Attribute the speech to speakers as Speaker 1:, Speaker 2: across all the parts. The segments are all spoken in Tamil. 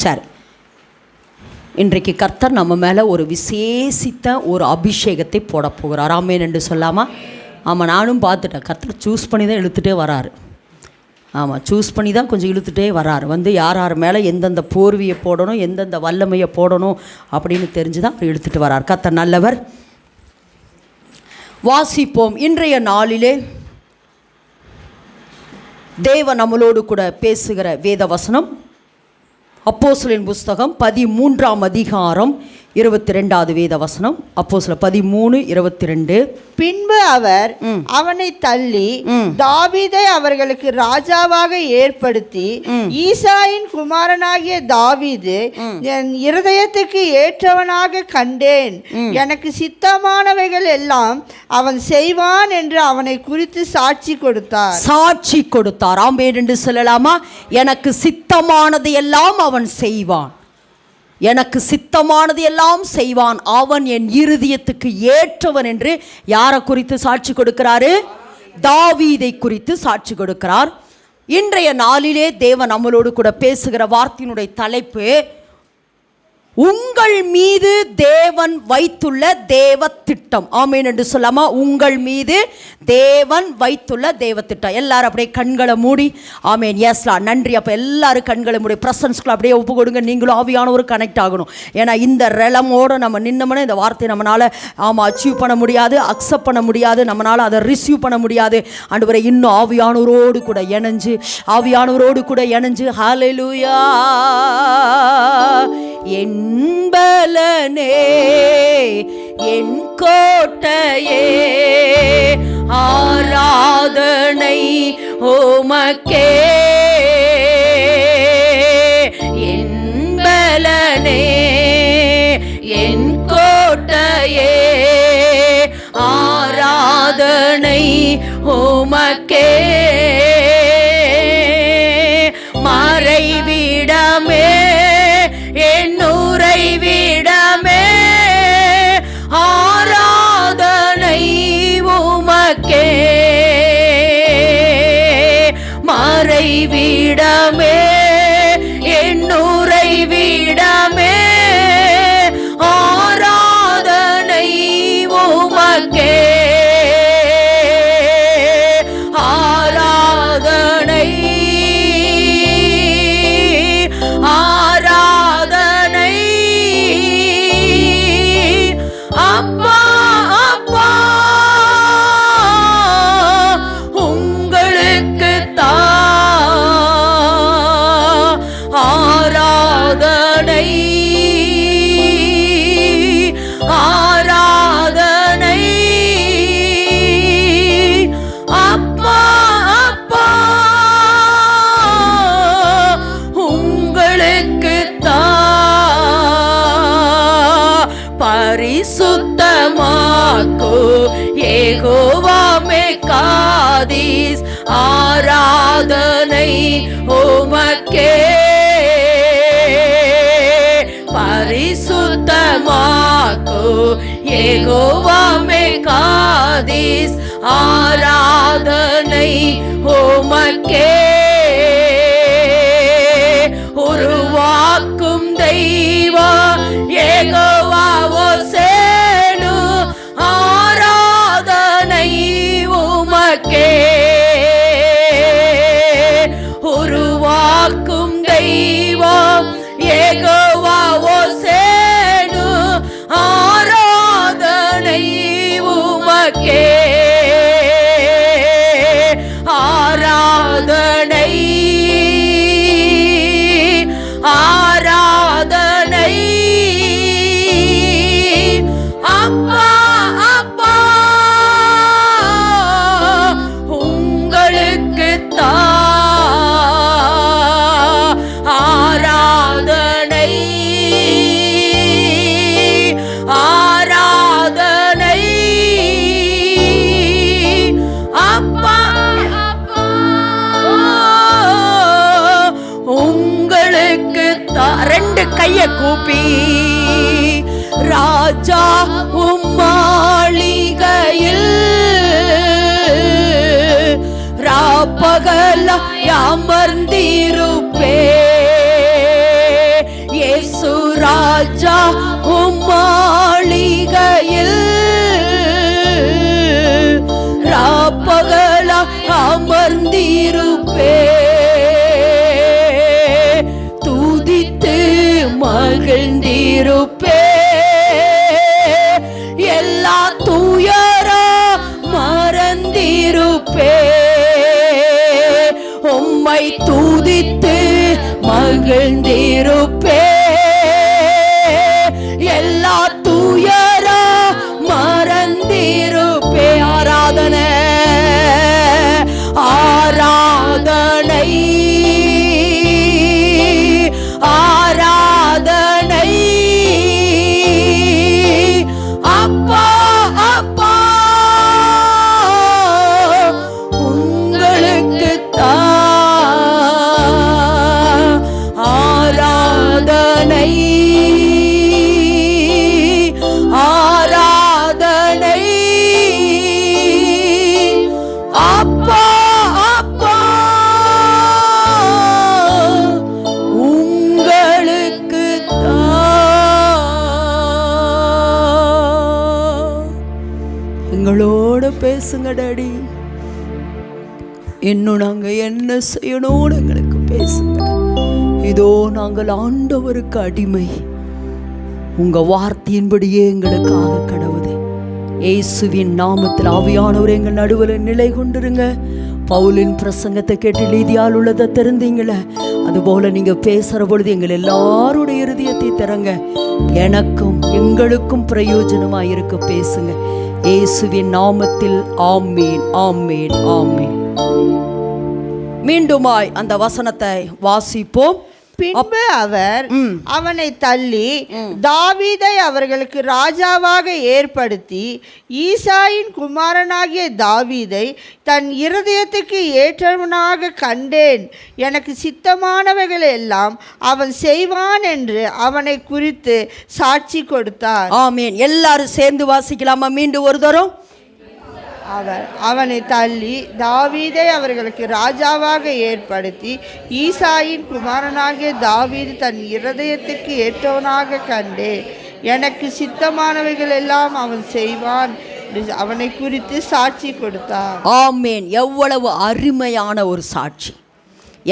Speaker 1: சரி, இன்றைக்கு கர்த்தர் நம்ம மேலே ஒரு விசேஷித்த ஒரு அபிஷேகத்தை போட போகிறார். ஆமேன் என்று சொல்லாமா? ஆமாம், நானும் பார்த்துட்டேன். கர்த்தர் சூஸ் பண்ணி தான் இழுத்துட்டே வராரு. ஆமாம், சூஸ் பண்ணி தான் கொஞ்சம் இழுத்துட்டே வராரு. யார் யார் மேலே எந்தெந்த போர்வியை போடணும், எந்தெந்த வல்லமையை போடணும் அப்படின்னு தெரிஞ்சு தான் இழுத்துட்டு வரார். கர்த்தர் நல்லவர். வாசிப்போம். இன்றைய நாளிலே தேவன் நம்மளோடு கூட பேசுகிற வேத வசனம் அப்போஸ்தலரின் புஸ்தகம் 13ஆம் அதிகாரம் 22வது வேத வசனம். அப்போஸ்தலர் 13:22.
Speaker 2: பின்பு அவர் அவனை தள்ளி தாவீதை அவர்களுக்கு ராஜாவாக ஏற்படுத்தி, ஈசாயின் குமாரனாகிய தாவீது என் இருதயத்துக்கு ஏற்றவனாக கண்டேன், எனக்கு சித்தமானவைகள் எல்லாம் அவன் செய்வான் என்று அவனை குறித்து சாட்சி கொடுத்தார். ஆமென் என்று சொல்லலாமா? எனக்கு சித்தமானது எல்லாம் அவன் செய்வான், எனக்கு சித்தமானது எல்லாம் செய்வான், அவன் என் இருதயத்துக்கு ஏற்றவன் என்று யாரை குறித்து சாட்சி கொடுக்கிறாரு? தாவீதை குறித்து சாட்சி கொடுக்கிறார். இன்றைய நாளிலே தேவன் நம்மளோடு கூட பேசுகிற வார்த்தையினுடைய தலைப்பு, உங்கள் மீது தேவன் வைத்துள்ள தேவ திட்டம். ஆமேன் என்று சொல்லாமா? உங்கள் மீது தேவன் வைத்துள்ள தேவ திட்டம். எல்லாரும் அப்படியே கண்களை மூடி ஆமேன் எஸ்லா நன்றி. அப்போ எல்லாரும் கண்களை மூடி பிரசன்ஸ்குள்ள அப்படியே ஒப்பு கொடுங்க. நீங்களும் ஆவியானவர் கனெக்ட் ஆகணும். ஏன்னா இந்த ரெலமோடு நம்ம நின்னோம்னா இந்த வார்த்தையை நம்மளால் அச்சீவ் பண்ண முடியாது, அக்செப்ட் பண்ண முடியாது, நம்மளால் அதை ரிசீவ் பண்ண முடியாது. ஆண்டவரே, இன்னும் ஆவியானவரோடு கூட இணைஞ்சு ஹல்லேலூயா என்பலனே என் கோட்டையே ஆராதனை உமக்கே, என்பலனே என் கோட்டையே ஆராதனை உமக்கே, மறைவிடமே என் உறைவிடமே ஆராதனை உமக்கே, மறைவிடமே என் உறைவிடமே ஆராதனை உமக்கே, ஆராதனை அப்பா அப்பா உங்களுக்கு ஆராதனை ஆராதனை அப்பா அப்பா உங்களுக்கு பரிசுத்தமாக்கு யெகோவா மேகாதீஸ் ஆராதனை உமக்கே, பரிசுத்தமாக்கு யெகோவா மேகாதீஸ் ஆராதனை உமக்கே, உருவாக்கும் தெய்வம் யெகோவா ஓசேனு ஆராதனை உமக்கே, உருவாக்கும் தெய்வம் யெகோவா ஓசேனு ஆராதனை உமக்கே, ஆராதனை ஆராதனை அப்பா அப்பா உங்களுக்கு ஆராதனை ஆராதனை அப்பா அப்பா உங்களுக்கு ரெண்டு கையை கூப்பி, ராஜா உம்மாளிகையில் ராப்பகல அமர்ந்திருப்பே, மறந்திருப்பே, துதித்து மகிழ்ந்திருப்பே, எல்லா துயர மறந்திருப்பே, உம்மை துதித்து மகிழ்ந்திருப்பே, எல்லா துயர மறந்திருப்பே. ஆராதனை ஆராதனை ஆராதனை அப்பா அப்பா உங்களுக்கு ஆராதனை ஆராதனை அப்பா அப்பா உங்களுக்கு எங்களோட பேசுங்க டாடி. இன்னும் நாங்கள் என்ன செய்யணும்னு எங்களுக்கு பேசுங்க. இதோ நாங்கள் ஆண்டவருக்கு அடிமை. உங்கள் வார்த்தையின்படியே எங்களுக்காக கடவுது. இயேசுவின் நாமத்தில் ஆவியானவர் எங்கள் நடுவில் நிலை கொண்டிருங்க. பவுலின் பிரசங்கத்தை கேட்டு லீதியால் உள்ளதை தெரிந்தீங்களே, அதுபோல் நீங்கள் பேசுகிற பொழுது எங்கள் எல்லாருடைய இருதயத்தை தரங்க. எனக்கும் எங்களுக்கும் பிரயோஜனமாக இருக்க பேசுங்க. இயேசுவின் நாமத்தில் ஆமீன் ஆமீன் ஆமீன். மீண்டுமாய் அந்த வசனத்தை வாசிப்போம்.
Speaker 3: பின்பு அவர் அவனை தள்ளி தாவீதை அவர்களுக்கு ராஜாவாக ஏற்படுத்தி, ஈசாயின் குமாரனாகிய தாவீதை தன் இருதயத்துக்கு ஏற்றவனாக கண்டேன், எனக்கு சித்தமானவைகள் எல்லாம் அவன் செய்வான் என்று அவனை குறித்து சாட்சி கொடுத்தார்.
Speaker 2: ஆமீன். எல்லாரும் சேர்ந்து வாசிக்கலாமா? மீண்டும் ஒரு தரம்.
Speaker 3: அவர் அவனை தள்ளி தாவீதை அவர்களுக்கு ராஜாவாக ஏற்படுத்தி, ஈசாயின் குமாரனாகிய தாவீது தன் இருதயத்துக்கு ஏற்றவனாக கண்டே, எனக்கு சித்தமானவைகள் எல்லாம் அவன் செய்வான், அவனை குறித்து சாட்சி கொடுத்தார்.
Speaker 2: ஆமேன். எவ்வளவு அருமையான ஒரு சாட்சி!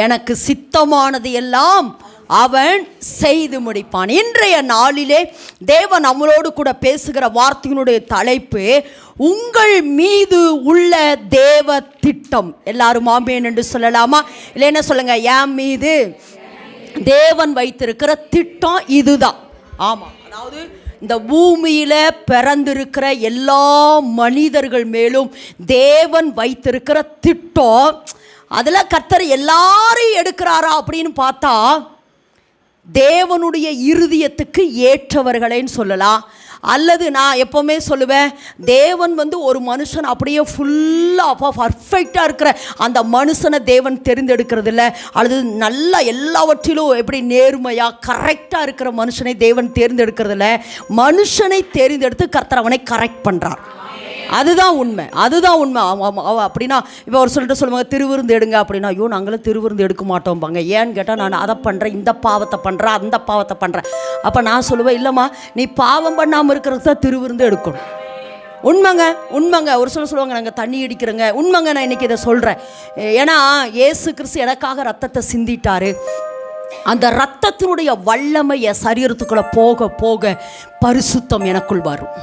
Speaker 2: எனக்கு சித்தமானது எல்லாம் அவன் செய்து முடிப்பான். இன்றைய நாளிலே தேவன் நம்மளோடு கூட பேசுகிற வார்த்தையினுடைய தலைப்பு உங்கள் மீது உள்ள தேவ திட்டம். எல்லாரும் ஆமேன் என்று சொல்லலாமா? இல்லை என்ன சொல்லுங்க? என் மீது தேவன் வைத்திருக்கிற திட்டம் இதுதான். ஆமாம், அதாவது இந்த பூமியில் பிறந்திருக்கிற எல்லா மனிதர்கள் மேலும் தேவன் வைத்திருக்கிற திட்டம். அதில் கர்த்தர் எல்லாரையும் எடுக்கிறாரா அப்படின்னு பார்த்தா தேவனுடைய இருதயத்துக்கு ஏற்றவர்களேன்னு சொல்லலாம். அல்லது நான் எப்போவுமே சொல்லுவேன், தேவன் ஒரு மனுஷன் அப்படியே ஃபுல்லாக பர்ஃபெக்டாக இருக்கிற அந்த மனுஷனை தேவன் தெரிந்தெடுக்கிறது இல்லை. அல்லது நல்லா எல்லாவற்றிலும் எப்படி நேர்மையாக கரெக்டாக இருக்கிற மனுஷனை தேவன் தேர்ந்தெடுக்கிறது இல்லை. மனுஷனை தேர்ந்தெடுத்து கர்த்தர் அவனை கரெக்ட் பண்ணுறார். அதுதான் உண்மை, அதுதான் உண்மை. அப்படின்னா இப்போ ஒரு சொல்லிட்டு சொல்லுவாங்க, திருவிருந்து எடுங்க அப்படின்னா, ஐயோ நாங்களும் திருவிருந்து எடுக்க மாட்டோம்பாங்க. ஏன்னு கேட்டால், நான் அதை பண்ணுறேன், இந்த பாவத்தை பண்ணுறேன், அந்த பாவத்தை பண்ணுறேன். அப்போ நான் சொல்லுவேன், இல்லைம்மா நீ பாவம் பண்ணாமல் இருக்கிறது தான் திருவிருந்து எடுக்கணும். உண்மைங்க உண்மைங்க. ஒரு சொல்லுவாங்க நாங்கள் தண்ணி அடிக்கிறோங்க. உண்மைங்க, நான் இன்றைக்கி இதை சொல்கிறேன். ஏன்னா இயேசு கிறிஸ்து எனக்காக ரத்தத்தை சிந்திட்டாரு. அந்த ரத்தத்தினுடைய வல்லமை என் சரீரத்துக்குள்ளே போக போக பரிசுத்தம் எனக்குள் வரும்.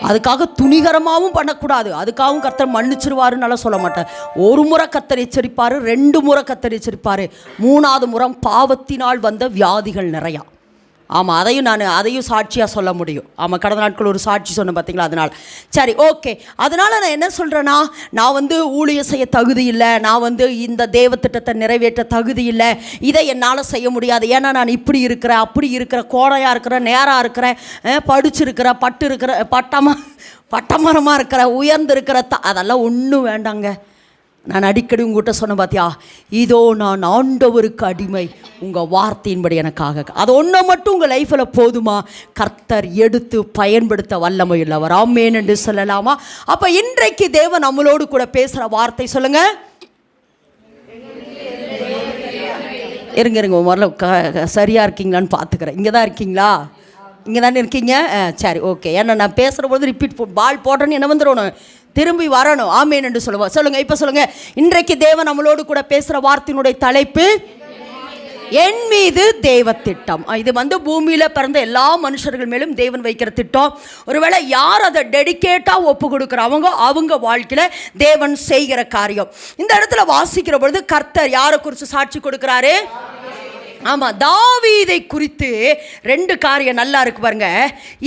Speaker 2: அதுக்காக துணிகரமாகவும் பண்ணக்கூடாது. அதுக்காகவும் கர்த்தர் மன்னிச்சிருவாருன்னால சொல்ல மாட்டேன். ஒரு முறை கர்த்தர் எச்சரிப்பார், 2 முறை கர்த்தர் எச்சரிப்பார், 3ஆவது முறை பாவத்தினால் வந்த வியாதிகள் நிறையா. ஆமாம், அதையும் சாட்சியாக சொல்ல முடியும். ஆமாம், கடந்த நாட்கள் ஒரு சாட்சி சொன்னேன் பார்த்தீங்களா? அதனால் சரி, ஓகே. அதனால் நான் என்ன சொல்கிறேன்னா, நான் ஊழிய செய்ய தகுதி இல்லை, நான் இந்த தேவ திட்டத்தை நிறைவேற்ற தகுதி இல்லை, இதை என்னால் செய்ய முடியாது. ஏன்னா நான் இப்படி இருக்கிறேன், அப்படி இருக்கிறேன், கோடையாக இருக்கிறேன், நேராக இருக்கிறேன், படிச்சிருக்கிறேன், பட்டமரமாக இருக்கிற, உயர்ந்திருக்கிற அதெல்லாம் ஒன்றும் வேண்டாங்க. நான் அடிக்கடி உங்கள்கிட்ட சொன்ன பார்த்தியா, இதோ நான் ஆண்டவருக்கு அடிமை, உங்கள் வார்த்தையின்படி எனக்காக. அது ஒன்றை மட்டும் உங்கள் லைஃப்பில் போதுமா? கர்த்தர் எடுத்து பயன்படுத்த வல்லமை உள்ளவர். ஆமேன் என்று சொல்லலாமா? அப்போ இன்றைக்கு தேவன் நம்மளோடு கூட பேசுகிற வார்த்தை சொல்லுங்கள். இருங்க முதல்ல சரியாக இருக்கீங்களான்னு பார்த்துக்கிறேன். இங்கே தான் இருக்கீங்களா? இங்கே தானே இருக்கீங்க? சரி, ஓகே. ஏன்னா நான் பேசுகிற பொழுது ரிப்பீட் பால் போடுறேன்னு என்ன வந்துடணும், திரும்பி வரணும். ஆமேன் என்று சொல்லுவோம். சொல்லுங்க, இப்போ சொல்லுங்க. இன்றைக்கு தேவன் நம்மளோடு கூட பேசுகிற வார்த்தையினுடைய தலைப்பு என் மீது தேவ திட்டம். இது பூமியில் பிறந்த எல்லா மனுஷர்கள் மேலும் தேவன் வைக்கிற திட்டம். ஒருவேளை யார் அதை டெடிக்கேட்டாக ஒப்பு கொடுக்குறவங்க அவங்க வாழ்க்கையில் தேவன் செய்கிற காரியம். இந்த இடத்துல வாசிக்கிற பொழுது கர்த்தர் யாரை குறித்து சாட்சி கொடுக்குறாரு? ஆமாம், தாவீதை குறித்து 2 காரியம் நல்லா இருக்கு பாருங்க.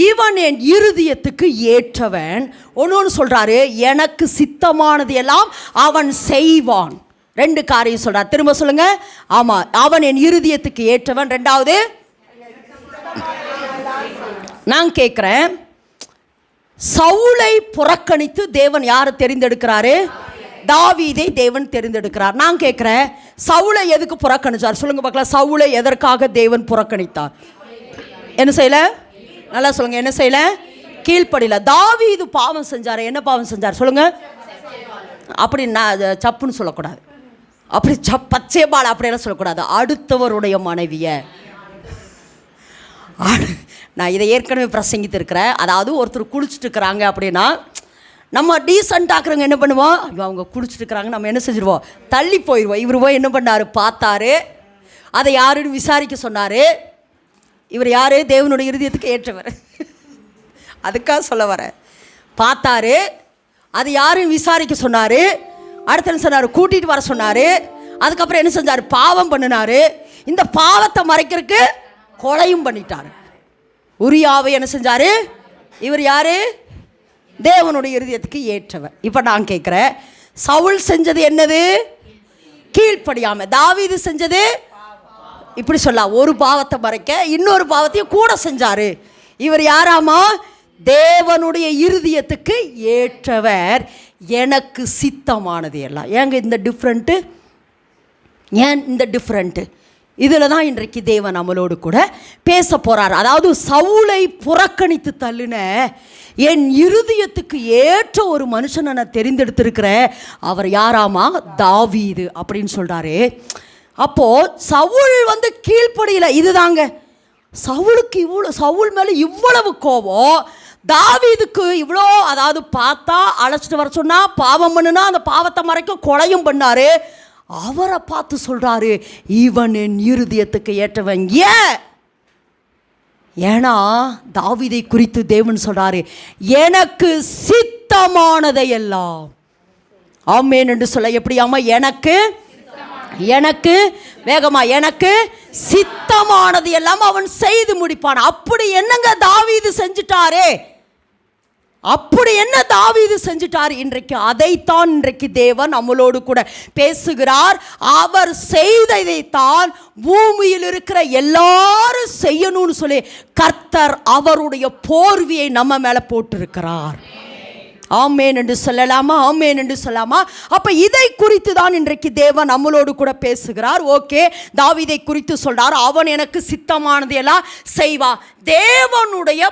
Speaker 2: இவன் என் இருதயத்துக்கு ஏற்றவன். ஒன்று சொல்கிறாரு, எனக்கு சித்தமானது எல்லாம் அவன் செய்வான். 2 காரியம் சொல்கிறார். திரும்ப சொல்லுங்க. ஆமாம், அவன் என் இருதயத்துக்கு ஏற்றவன். 2வது நான் கேட்குறேன், சவுலை புறக்கணித்து தேவன் யாரை தெரிந்தெடுக்கிறாரு? தாவீதை தேவன் தெரிந்தெடுக்கிறார். நான் கேட்குறேன், சவுலை எதுக்கு புறக்கணித்தார்? சொல்லுங்க பார்க்கலாம். சவுலை எதற்காக தேவன் புறக்கணித்தார்? என்ன செய்யல? நல்லா சொல்லுங்க. என்ன செய்யல? கீழ்ப்படியில. தாவீது பாவம் செஞ்சார். என்ன பாவம் செஞ்சார்? சொல்லுங்க. அப்படி நான் சப்புன்னு சொல்லக்கூடாது, அப்படி பச்சைபால் அப்படியெல்லாம் சொல்லக்கூடாது. அடுத்தவருடைய மனைவியை, நான் இதை ஏற்கனவே பிரசங்கித்திருக்கிறேன். அதாவது ஒருத்தர் குளிச்சுட்டு இருக்கிறாங்க அப்படின்னா நம்ம டீசெண்ட் ஆக்குறவங்க என்ன பண்ணுவோம்? அவங்க குடிச்சிட்டு இருக்கிறாங்க, நம்ம என்ன செஞ்சுருவோம்? தள்ளி போயிடுவோம். இவர் போய் என்ன பண்ணார்? பார்த்தாரு, அதை யாருன்னு விசாரிக்க சொன்னார். இவர் யார்? தேவனுடைய இருதயத்துக்கு ஏற்றவர். அதுக்காக சொல்ல வர. பார்த்தாரு, அது யாருன்னு விசாரிக்க சொன்னார். அடுத்த என்ன சொன்னார்? கூட்டிகிட்டு வர சொன்னார். அதுக்கப்புறம் என்ன செஞ்சார்? பாவம் பண்ணினார். இந்த பாவத்தை மறைக்கிறதுக்கு கொலையும் பண்ணிட்டார். உரியாவை என்ன செஞ்சார்? இவர் யார்? தேவனுடைய இருதயத்துக்கு ஏற்றவர். இப்போ நான் கேட்குறேன், சவுல் செஞ்சது என்னது? கீழ்ப்படியாம. தாவீது செஞ்சது இப்படி சொல்லலாம், ஒரு பாவத்தை மறைக்க இன்னொரு பாவத்தையும் கூட செஞ்சார். இவர் யாராமா? தேவனுடைய இருதயத்துக்கு ஏற்றவர், எனக்கு சித்தமானது எல்லாம். ஏங்க இந்த டிஃப்ரெண்ட்டு? ஏன் இந்த டிஃப்ரெண்ட்டு? இதில் தான் இன்றைக்கு தேவன் நம்மளோடு கூட பேச போகிறார். அதாவது சவுலை புறக்கணித்து தள்ளின என் இருதயத்துக்கு ஏற்ற ஒரு மனுஷனை நான் தெரிந்தெடுத்திருக்கிறேன். அவர் யாராமா? தாவீது அப்படின்னு சொல்கிறாரு. அப்போது சவுல் கீழ்ப்படியில். இதுதாங்க சவுலுக்கு சவுல் மேலே இவ்வளவு கோபம், தாவீதுக்கு இவ்வளோ. அதாவது பார்த்தா அழைச்சிட்டு வர சொன்னால் பாவம் பண்ணுனா அந்த பாவத்தை மறைக்க கொலையும் பண்ணார். அவரை பார்த்து சொல்கிறாரு, இவன் என் இருதயத்துக்கு ஏற்றவன். ஏன்னா தாவீதை குறித்து தேவன் சொல்கிறாரு, எனக்கு சித்தமானதை எல்லாம். ஆமென் என்று சொல்ல எப்படியாமா? எனக்கு வேகமா, எனக்கு சித்தமானது எல்லாம் அவன் செய்து முடிப்பான். அப்படி என்னங்க தாவீது செஞ்சுட்டாரே? அப்படி என்ன தாவீது செஞ்சிட்டார்? இன்றைக்கு அதைத்தான் இன்றைக்கு தேவன் நம்மளோடு கூட பேசுகிறார். அவர் செய்ததைத்தான் பூமியில் இருக்கிற எல்லாரும் செய்யணும்னு சொல்லி கர்த்தர் அவருடைய போர்வையை நம்ம மேலே போட்டிருக்கிறார். ஆமேன் என்று சொல்லலாமா? ஆமேன் என்று சொல்லலாமா? அப்போ இதை குறித்து தான் இன்றைக்கு தேவன் நம்மளோடு கூட பேசுகிறார். ஓகே, தாவீதை குறித்து சொல்றார், அவன் எனக்கு சித்தமானது எல்லாம் செய்வா. தேவனுடைய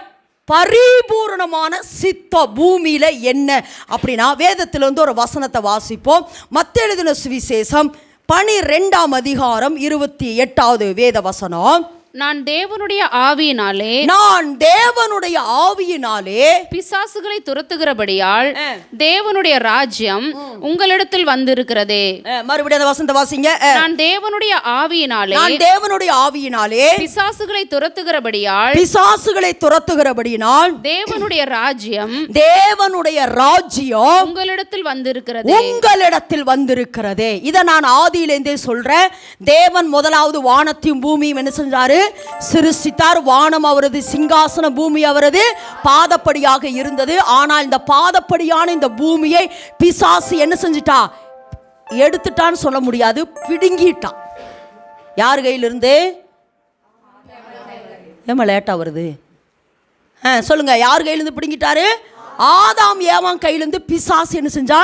Speaker 2: பரிபூர்ணமான சித்த பூமியில் என்ன அப்படின்னா, வேதத்திலிருந்து ஒரு வசனத்தை வாசிப்போம். மத்தேயு எழுதின சுவிசேஷம் 12ஆம் அதிகாரம் 28வது வேத வசனம்.
Speaker 4: நான் தேவனுடைய ஆவியினாலே பிசாசுகளை துரத்துகிறபடியால் தேவனுடைய ராஜ்யம் உங்களிடத்தில் வந்திருக்கிறதே.
Speaker 2: மறுபடியும் அந்த வசனத்தை வாசிங்க. நான் தேவனுடைய ஆவியினாலே
Speaker 4: பிசாசுகளை துரத்துகிறபடியால் தேவனுடைய ராஜ்யம் உங்களிடத்தில்
Speaker 2: வந்திருக்கிறதே. இதை நான் ஆதியிலேருந்தே சொல்றேன். தேவன் முதலாவது வானத்தையும் பூமியும் என்ன செஞ்சாரு? சிருஷ்டித்தார். வானம் அவரது சிங்காசன, பூமி அவரது பாதப்படியாக இருந்தது. ஆனால் இந்த பாதப்படியான இந்த பூமியை பிசாசு என்ன செஞ்சிட்டா? எடுத்துட்டான்னு சொல்ல முடியாது, பிடுங்கிட்டான். யார் கையிலிருந்து? ஏமா லேட்டா வருது? சொல்லுங்க, யார் கையிலிருந்து பிடுங்கிட்டாரு? ஆதாம் ஏவான் கையிலிருந்து பிசாசு என்ன செஞ்சா?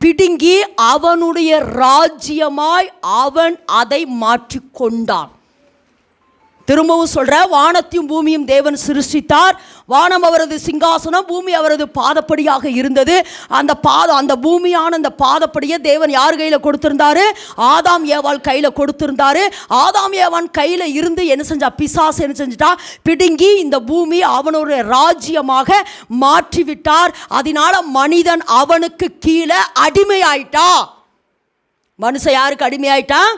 Speaker 2: பிடுங்கி அவனுடைய ராஜ்யமாய் அவன் அதை மாற்றி கொண்டான். திரும்பவும் சொல்ற, வானத்தையும் பூமியும் தேவன் சிருஷ்டித்தார். வானம் அவரது சிங்காசனம், பூமி அவரது பாதப்படியாக இருந்தது. அந்த பூமியான அந்த பாதப்படியை தேவன் யார் கையில் கொடுத்திருந்தாரு? ஆதாம் ஏவாள் கையில் கொடுத்திருந்தாரு. ஆதாம் ஏவான் கையில் இருந்து என்ன செஞ்சா? பிசாசு என்ன செஞ்சிட்டா? பிடுங்கி இந்த பூமி அவனுடைய ராஜ்யமாக மாற்றிவிட்டார். அதனால மனிதன் அவனுக்கு கீழே அடிமையாயிட்டா. மனுஷன் யாருக்கு அடிமையாயிட்டான்?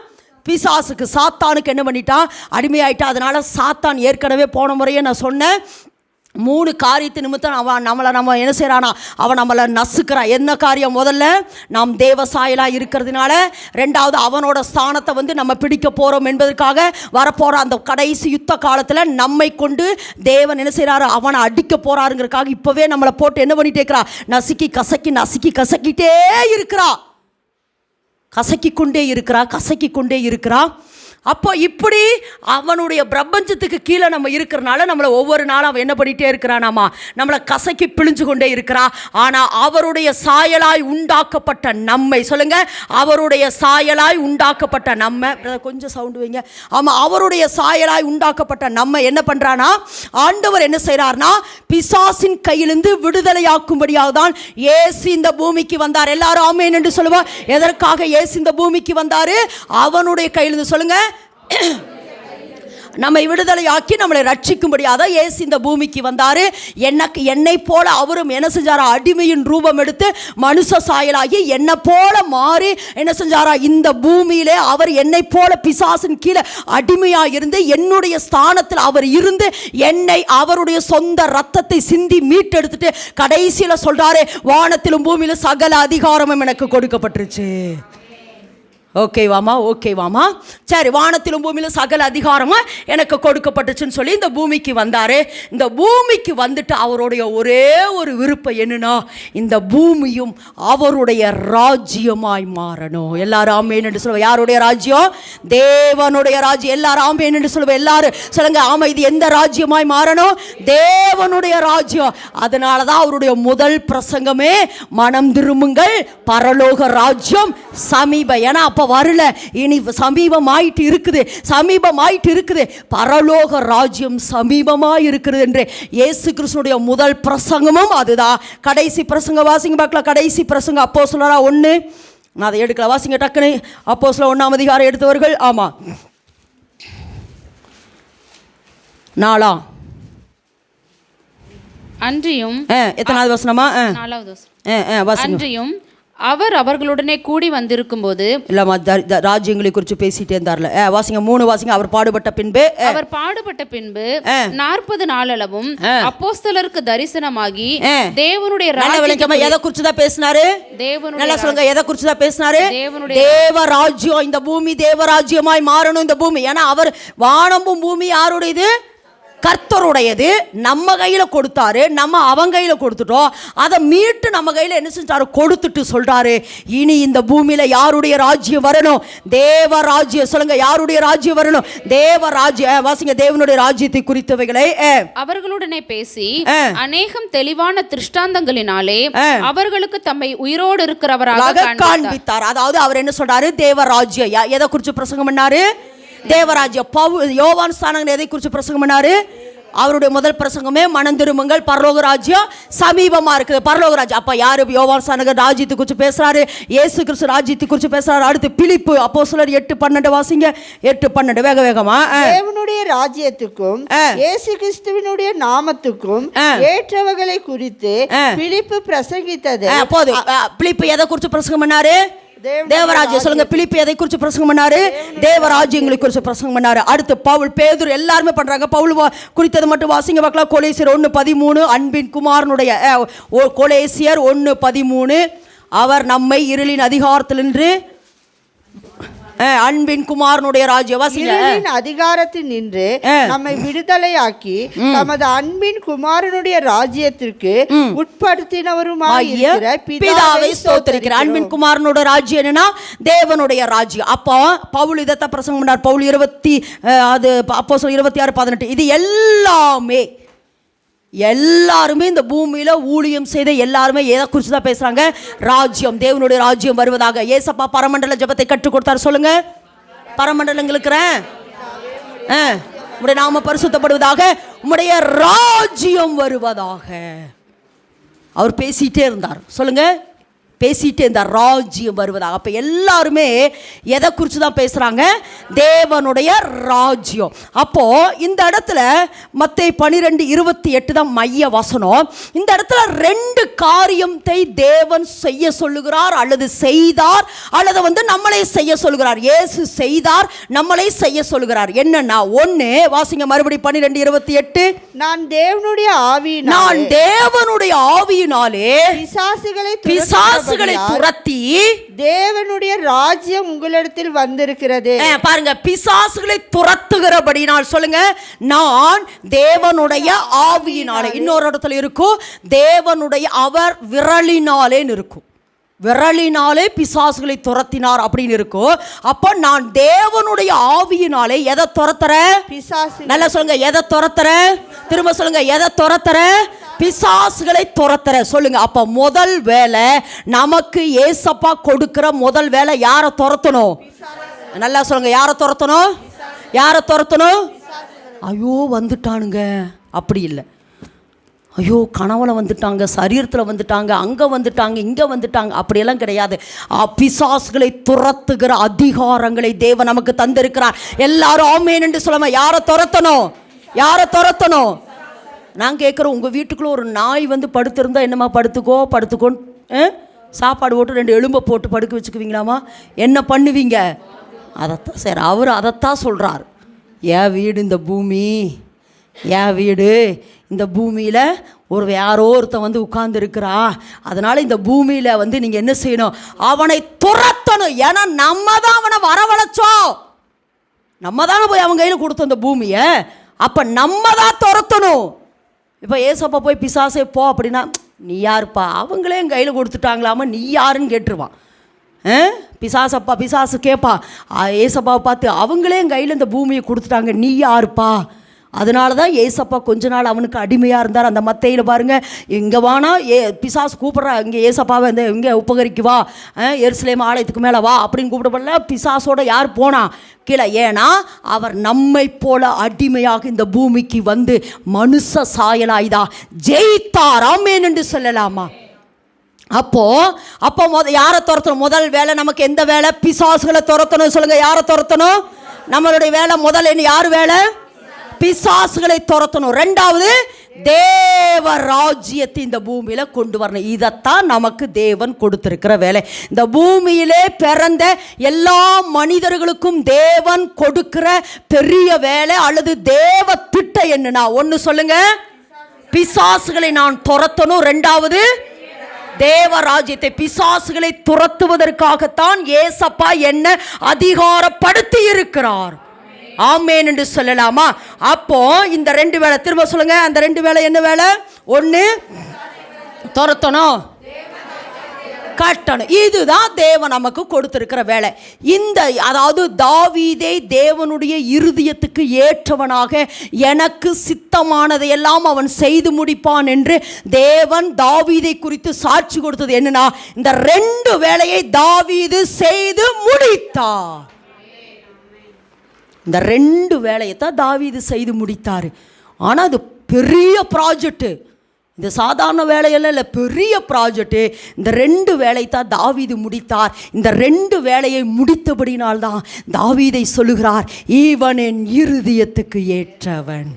Speaker 2: பிசாசுக்கு, சாத்தானுக்கு என்ன பண்ணிட்டான்? அடிமையாயிட்டா. அதனால சாத்தான் ஏற்கனவே போன முறையே நான் சொன்னேன், 3 காரியத்து நிமித்தம் அவன் நம்ம என்ன செய்கிறானா? அவன் நம்மளை நசுக்கிறான். என்ன காரியம்? முதல்ல நாம் தேவ சாயலாக இருக்கிறதுனால, 2வது அவனோட ஸ்தானத்தை நம்ம பிடிக்க போகிறோம் என்பதற்காக வரப்போகிற அந்த கடைசி யுத்த காலத்தில் நம்மை கொண்டு தேவன் என்ன செய்கிறாரு? அவனை அடிக்க போகிறாருங்கிறதுக்காக இப்போவே நம்மளை போட்டு என்ன பண்ணிகிட்டே இருக்கிறா? நசுக்கி கசக்கிட்டே இருக்கிறா. கசக்கி கொண்டே இருக்கிறா. அப்போ இப்படி அவனுடைய பிரபஞ்சத்துக்கு கீழே நம்ம இருக்கிறனால நம்மளை ஒவ்வொரு நாளும் அவன் என்ன பண்ணிகிட்டே இருக்கிறானாமா? நம்மளை கசக்கி பிழிஞ்சு கொண்டே இருக்கிறா. ஆனால் அவருடைய சாயலாய் உண்டாக்கப்பட்ட நம்மை, சொல்லுங்க, அவருடைய சாயலாய் உண்டாக்கப்பட்ட நம்ம, கொஞ்சம் சவுண்டு வைங்க. ஆமாம், அவருடைய சாயலாய் உண்டாக்கப்பட்ட நம்ம என்ன பண்ணுறானா? ஆண்டவர் என்ன செய்கிறார்னா, பிசாசின் கையிலிருந்து விடுதலையாக்கும்படியாக தான் இயேசு இந்த பூமிக்கு வந்தார். எல்லாரும் ஆமென் என்று சொல்லுவோம். எதற்காக இயேசு இந்த பூமிக்கு வந்தார்? அவனுடைய கையிலிருந்து, சொல்லுங்க, நம்மை விடுதலையாக்கி நம்மளை ரட்சிக்கும்படியாக இயேசு இந்த பூமிக்கு வந்தார். என்னை போல அவரும் என்ன செஞ்சாரா? அடிமையின் ரூபம் எடுத்து மனுஷ சாயலாகி என்னை போல மாறி என்ன செஞ்சாரா? இந்த பூமியிலே அவர் என்னை போல பிசாசின் கீழே அடிமையாக இருந்து என்னுடைய ஸ்தானத்தில் அவர் இருந்து என்னை அவருடைய சொந்த ரத்தத்தை சிந்தி மீட்டெடுத்துட்டு கடைசியில் சொல்றாரு, வானத்திலும் பூமியிலும் சகல அதிகாரமும் எனக்கு கொடுக்கப்பட்டுருச்சு. ஓகேவாமா? சரி, வானத்திலும் பூமியிலும் சகல அதிகாரமும் எனக்கு கொடுக்கப்பட்டுச்சுன்னு சொல்லி இந்த பூமிக்கு வந்தார். இந்த பூமிக்கு வந்துட்டு அவருடைய ஒரே ஒரு விருப்பம் என்னன்னா, இந்த பூமியும் அவருடைய ராஜ்யமாய் மாறணும். எல்லாரும் ஆமென் என்று சொல்லுவோம். யாருடைய ராஜ்யம்? தேவனுடைய ராஜ்யம். எல்லாரும் ஆமென் என்று சொல்லுவோம். எல்லாரும் சொல்லுங்க, ஆமா, இது எந்த ராஜ்யமாய் மாறணும்? தேவனுடைய ராஜ்யம். அதனால தான் அவருடைய முதல் பிரசங்கமே மனம் திரும்புங்கள், பரலோக ராஜ்யம் சமீபம். ஏன்னா அப்போ வரல, இனி சமீபமாயிட்டு இருக்குது, பரலோக ராஜ்யம் சமீபமாய் இருக்குது என்று இயேசு கிறிஸ்துடைய முதல் பிரசங்கமும் அதுதான். கடைசி பிரசங்க வாசிங்க பார்க்கலாம். கடைசி பிரசங்க அப்போஸ்தலரா 1, நான் அதை எடுக்கல, வாசிங்க டக்குன்னு. அப்போஸ்தலர் 1ஆம் அதிகாரம் எடுத்தவர்கள். ஆமா, 4
Speaker 4: அன்றியும்
Speaker 2: எத்தனாவது வசனமா?
Speaker 4: 4வது வசனம். அன்றியும் அவர் அவர்களுடனே கூடி வந்திருக்கும் போது,
Speaker 2: இல்லம்மா, ராஜ்யங்களை குறித்து பேசிட்டே இருந்தார்ல. வாசிங்க 3 வாசிங்க. அவர் பாடுபட்ட பின்பு
Speaker 4: 40 நாளளவும் அப்போஸ்தலருக்கு தரிசனமாகி தேவனுடைய
Speaker 2: எதை குறித்து தான் பேசினாரு? நல்லா சொல்லுங்க, எதை குறித்து தான் பேசினாரு? தேவ ராஜ்யம். இந்த பூமி தேவராஜ்யமாய் மாறணும் இந்த பூமி. ஏன்னா அவர் வானமும் பூமி யாருடையது? கர்த்தருடையது. நம்ம கையில் கொடுத்தாரு, நம்ம அவங்க கையில் கொடுத்துட்டோம். அதை மீட்டு நம்ம கையில் என்ன செஞ்சாரு? கொடுத்துட்டு சொல்றாரு, இனி இந்த பூமியில யாருடைய ராஜ்யம் வரணும்? தேவ ராஜ்யம். சொல்லுங்க, யாருடைய ராஜ்யம் வரணும்? தேவ ராஜ்யம். வாசிங்க, தேவனுடைய ராஜ்யத்தை குறித்தவைகளை
Speaker 4: அவர்களுடனே பேசி அநேகம் தெளிவான திருஷ்டாந்தங்களினாலே அவர்களுக்கு தம்மை உயிரோடு இருக்கிறவராக
Speaker 2: காண்பித்தார். அதாவது அவர் என்ன சொல்றாரு? தேவ ராஜ்யம். எதை குறித்து பிரசங்கம் பண்ணாரு? தேவராஜ்யம். யோவான் ஸ்நானகன் எதை குறித்து பிரசங்கம் பண்ணாரு? அவருடைய முதல் பிரசங்கமே மனம் திரும்புங்கள், பரலோக ராஜ்யம் சமீபமா இருக்குது. பரலோக ராஜ்யம். அப்ப யாரு? யோவான் ஸ்நானகர் ராஜ்யத்தை குறித்து பேசுறாரு, இயேசு கிறிஸ்து ராஜ்யத்தை குறித்து பேசுறாரு. அடுத்து பிலிப்பு அப்போஸ்தலர் 8:12 வாசிங்க. 8:12 வேகமா.
Speaker 3: தேவனுடைய ராஜ்யத்துக்கும் இயேசு கிறிஸ்துவினுடைய நாமத்துக்கும் ஏற்றவர்களை குறித்து பிலிப்பு பிரசங்கித்தது.
Speaker 2: போதும். பிலிப்பு எதை குறித்து பிரசங்கம் பண்ணாரு? தேவராஜ்யம். சொல்லுங்க, பிலிப்பு எதை குறித்து பிரசங்கம் பண்ணாரு? தேவராஜ்யங்களை குறித்து பிரசங்கம் பண்ணாரு. அடுத்து பவுல், பேதுரு, எல்லாருமே பண்றாங்க. பவுல் குறித்தது மட்டும் வாசிங்க பார்க்கலாம். கொலேசியர் 1:13, அன்பின் குமாரனுடைய கொலேசியர் 1:13, அவர் நம்மை இருளின் அதிகாரத்திலிருந்து அன்பின் குமாரனுடைய ராஜ்யம்
Speaker 3: அதிகாரத்தில் நின்று நம்மை விடுதலையாக்கி தமது அன்பின் குமாரனுடைய ராஜ்யத்திற்கு உட்படுத்தினவருமாயிருக்கிற பிதாவை ஸ்தோத்திரிக்கிறார்.
Speaker 2: அன்பின் குமாரனுடைய ராஜ்யம் என்னன்னா தேவனுடைய ராஜ்யம். அப்போ பவுல் இதைத்தான் பிரசங்கம் பண்ணார். பவுல் 26:18 இது எல்லாருமே இந்த பூமியில ஊழியம் செய்த எல்லாருமே எதை குறித்து தான் பேசுறாங்க? ராஜ்யம், தேவனுடைய ராஜ்யம் வருவதாக. ஏசப்பா பரமண்டல ஜெபத்தை கற்றுக் கொடுத்தாரு. சொல்லுங்க, பரமண்டலங்களுக்கு உம்முடைய நாம பரிசுத்தப்படுவதாக, உம்முடைய ராஜ்யம் வருவதாக. அவர் பேசிட்டே இருந்தார். சொல்லுங்க, பேசிட்டே இருந்தார், ராஜ்யம் வருவதாக. அப்போ எல்லாருமே எதை குறித்து தான் பேசுகிறாங்க? தேவனுடைய ராஜ்யம். அப்போது இந்த இடத்துல மத்தேயு 12:28 தான் மைய வசனம். இந்த இடத்துல 2 காரியத்தை தேவன் செய்ய சொல்லுகிறார், அல்லது செய்தார், அல்லது நம்மளை செய்ய சொல்லுகிறார். இயேசு செய்தார், நம்மளை செய்ய சொல்லுகிறார். என்னன்னா, ஒன்று வாசிங்க மறுபடியும் 12:28.
Speaker 3: நான் தேவனுடைய
Speaker 2: ஆவியினாலே பிசாசுகளை துரத்தி
Speaker 3: தேவனுடைய ராஜ்யம் உங்களிடத்தில் வந்திருக்கிறது.
Speaker 2: பாருங்க, பிசாசுகளை துரத்துகிறபடினால். சொல்லுங்க, நான் தேவனுடைய ஆவியினாலே. இன்னொரு இடத்துல இருக்கும், தேவனுடைய அவர் விரலினாலேன்னு இருக்கும். விரலினாலே பிசாசுகளை துரத்தினார் அப்படின்னு இருக்கும். அப்போ நான் தேவனுடைய ஆவியினாலே எதை துரத்துற?
Speaker 3: பிசாசு.
Speaker 2: நல்லா சொல்லுங்க, எதை துரத்துற? திரும்ப சொல்லுங்க, எதை துரத்துற? பிசாசுகளை துரத்துற. சொல்லுங்க. அப்ப முதல் வேலை நமக்கு ஏசப்பா கொடுக்கிற முதல் வேலை யாரை துரத்தணும்? நல்லா சொல்லுங்க, யாரை துரத்தணும்? யாரை துரத்தணும்? ஐயோ வந்துட்டானுங்க, அப்படி இல்லை. ஐயோ கனவுல வந்துட்டாங்க, சரீரத்தில் வந்துட்டாங்க, அங்கே வந்துட்டாங்க, இங்கே வந்துட்டாங்க, அப்படியெல்லாம் கிடையாது. பிசாசுகளை துரத்துகிற அதிகாரங்களை தேவன் நமக்கு தந்திருக்கிறார். எல்லாரும் ஆமென் என்று சொல்லாம, யாரை துரத்தணும்? யாரை துரத்தணும்? நான் கேட்குறேன், உங்கள் வீட்டுக்குள்ளே ஒரு நாய் படுத்திருந்தா என்னம்மா, படுத்துக்கோன்னு சாப்பாடு போட்டு 2 எலும்பை போட்டு படுக்க வச்சுக்குவீங்களாமா? என்ன பண்ணுவீங்க? அதைத்தான் சரி, அவர் அதைத்தான் சொல்கிறார். என் வீடு இந்த பூமி, என் வீடு இந்த பூமியில் யாரோ ஒருத்தன் உட்கார்ந்துருக்கிறா, அதனால் இந்த பூமியில் நீங்கள் என்ன செய்யணும்? அவனை துரத்தணும். ஏன்னா நம்ம தான் அவனை வரவழைச்சோம், நம்ம தானே போய் அவன் கையில் கொடுத்தோம் இந்த பூமியை. அப்போ நம்ம தான் துரத்தணும். இப்போ ஏசப்பா போய் பிசாசே போ அப்படின்னா, நீ யாருப்பா? அவங்களே என் கையில் கொடுத்துட்டாங்களாமா, நீ யாருன்னு கேட்டுருவான். பிசாசு கேட்பா ஏசப்பாவை பார்த்து, அவங்களே என் கையில் இந்த பூமியை கொடுத்துட்டாங்க, நீ யாருப்பா? அதனால தான் ஏசப்பா கொஞ்ச நாள் அவனுக்கு அடிமையாக இருந்தார். அந்த மத்தையில் பாருங்கள், எங்கே வானா பிசாசு கூப்பிட்றா, இங்கே ஏசப்பாவை இங்கே உபகரிக்கு வா, எருசலேம் ஆலயத்துக்கு மேலே வா அப்படின்னு கூப்பிடப்படல. பிசாசோட யார் போனா? கீழே. ஏன்னா அவர் நம்மை போல அடிமையாக இந்த பூமிக்கு மனுஷ சாயலாய்தா ஜெயித்தார். ஆமென் என்று சொல்லலாமா? அப்போ யாரை துரத்தணும்? முதல் வேலை நமக்கு எந்த வேலை? பிசாசுகளை துரத்தணும். சொல்லுங்க, யாரை துரத்தணும்? நம்மளுடைய வேலை முதல் என்ன? யார் வேலை? பிசாசுகளை துரத்தணும். 2வது, தேவ ராஜ்யத்தை இந்த பூமியில கொண்டு வரணும். இதைத்தான் நமக்கு தேவன் கொடுத்திருக்கிற வேலை. இந்த பூமியிலே பிறந்த எல்லா மனிதர்களுக்கும் தேவன் கொடுக்கிற பெரிய வேலை அல்லது தேவ திட்டம் என்னன்னா, ஒன்று சொல்லுங்க, பிசாசுகளை நான் துரத்தணும். 2வது, தேவ ராஜ்யத்தை. பிசாசுகளை துரத்துவதற்காகத்தான் ஏசப்பா என்ன அதிகாரப்படுத்தி இருக்கிறார். ஆமென் என்று சொல்லலாமா? அப்போ இந்த 2 வேலை திரும்ப சொல்லுங்க. அந்த 2 வேலை என்ன வேலை? ஒன்று துரத்தணும், கட்டணும். இதுதான் தேவன் நமக்கு கொடுத்திருக்கிற வேலை. அதாவது தாவீதை தேவனுடைய இருதயத்துக்கு ஏற்றவனாக, எனக்கு சித்தமானதையெல்லாம் அவன் செய்து முடிப்பான் என்று தேவன் தாவீதை குறித்து சாட்சி கொடுத்தது என்னன்னா, இந்த 2 வேலையை தாவீது செய்து முடித்தார். இந்த 2 வேலையை தான் தாவீது செய்து முடித்தார். ஆனால் அது பெரிய ப்ராஜெக்டு, இந்த சாதாரண வேலையெல்லாம் இல்லை, பெரிய ப்ராஜெக்டு. இந்த 2 வேலை தான் தாவீது முடித்தார். இந்த 2 வேலையை முடித்தபடினால்தான் தாவீதை சொல்லுகிறார், இவன் என் இருதயத்துக்கு ஏற்றவன்,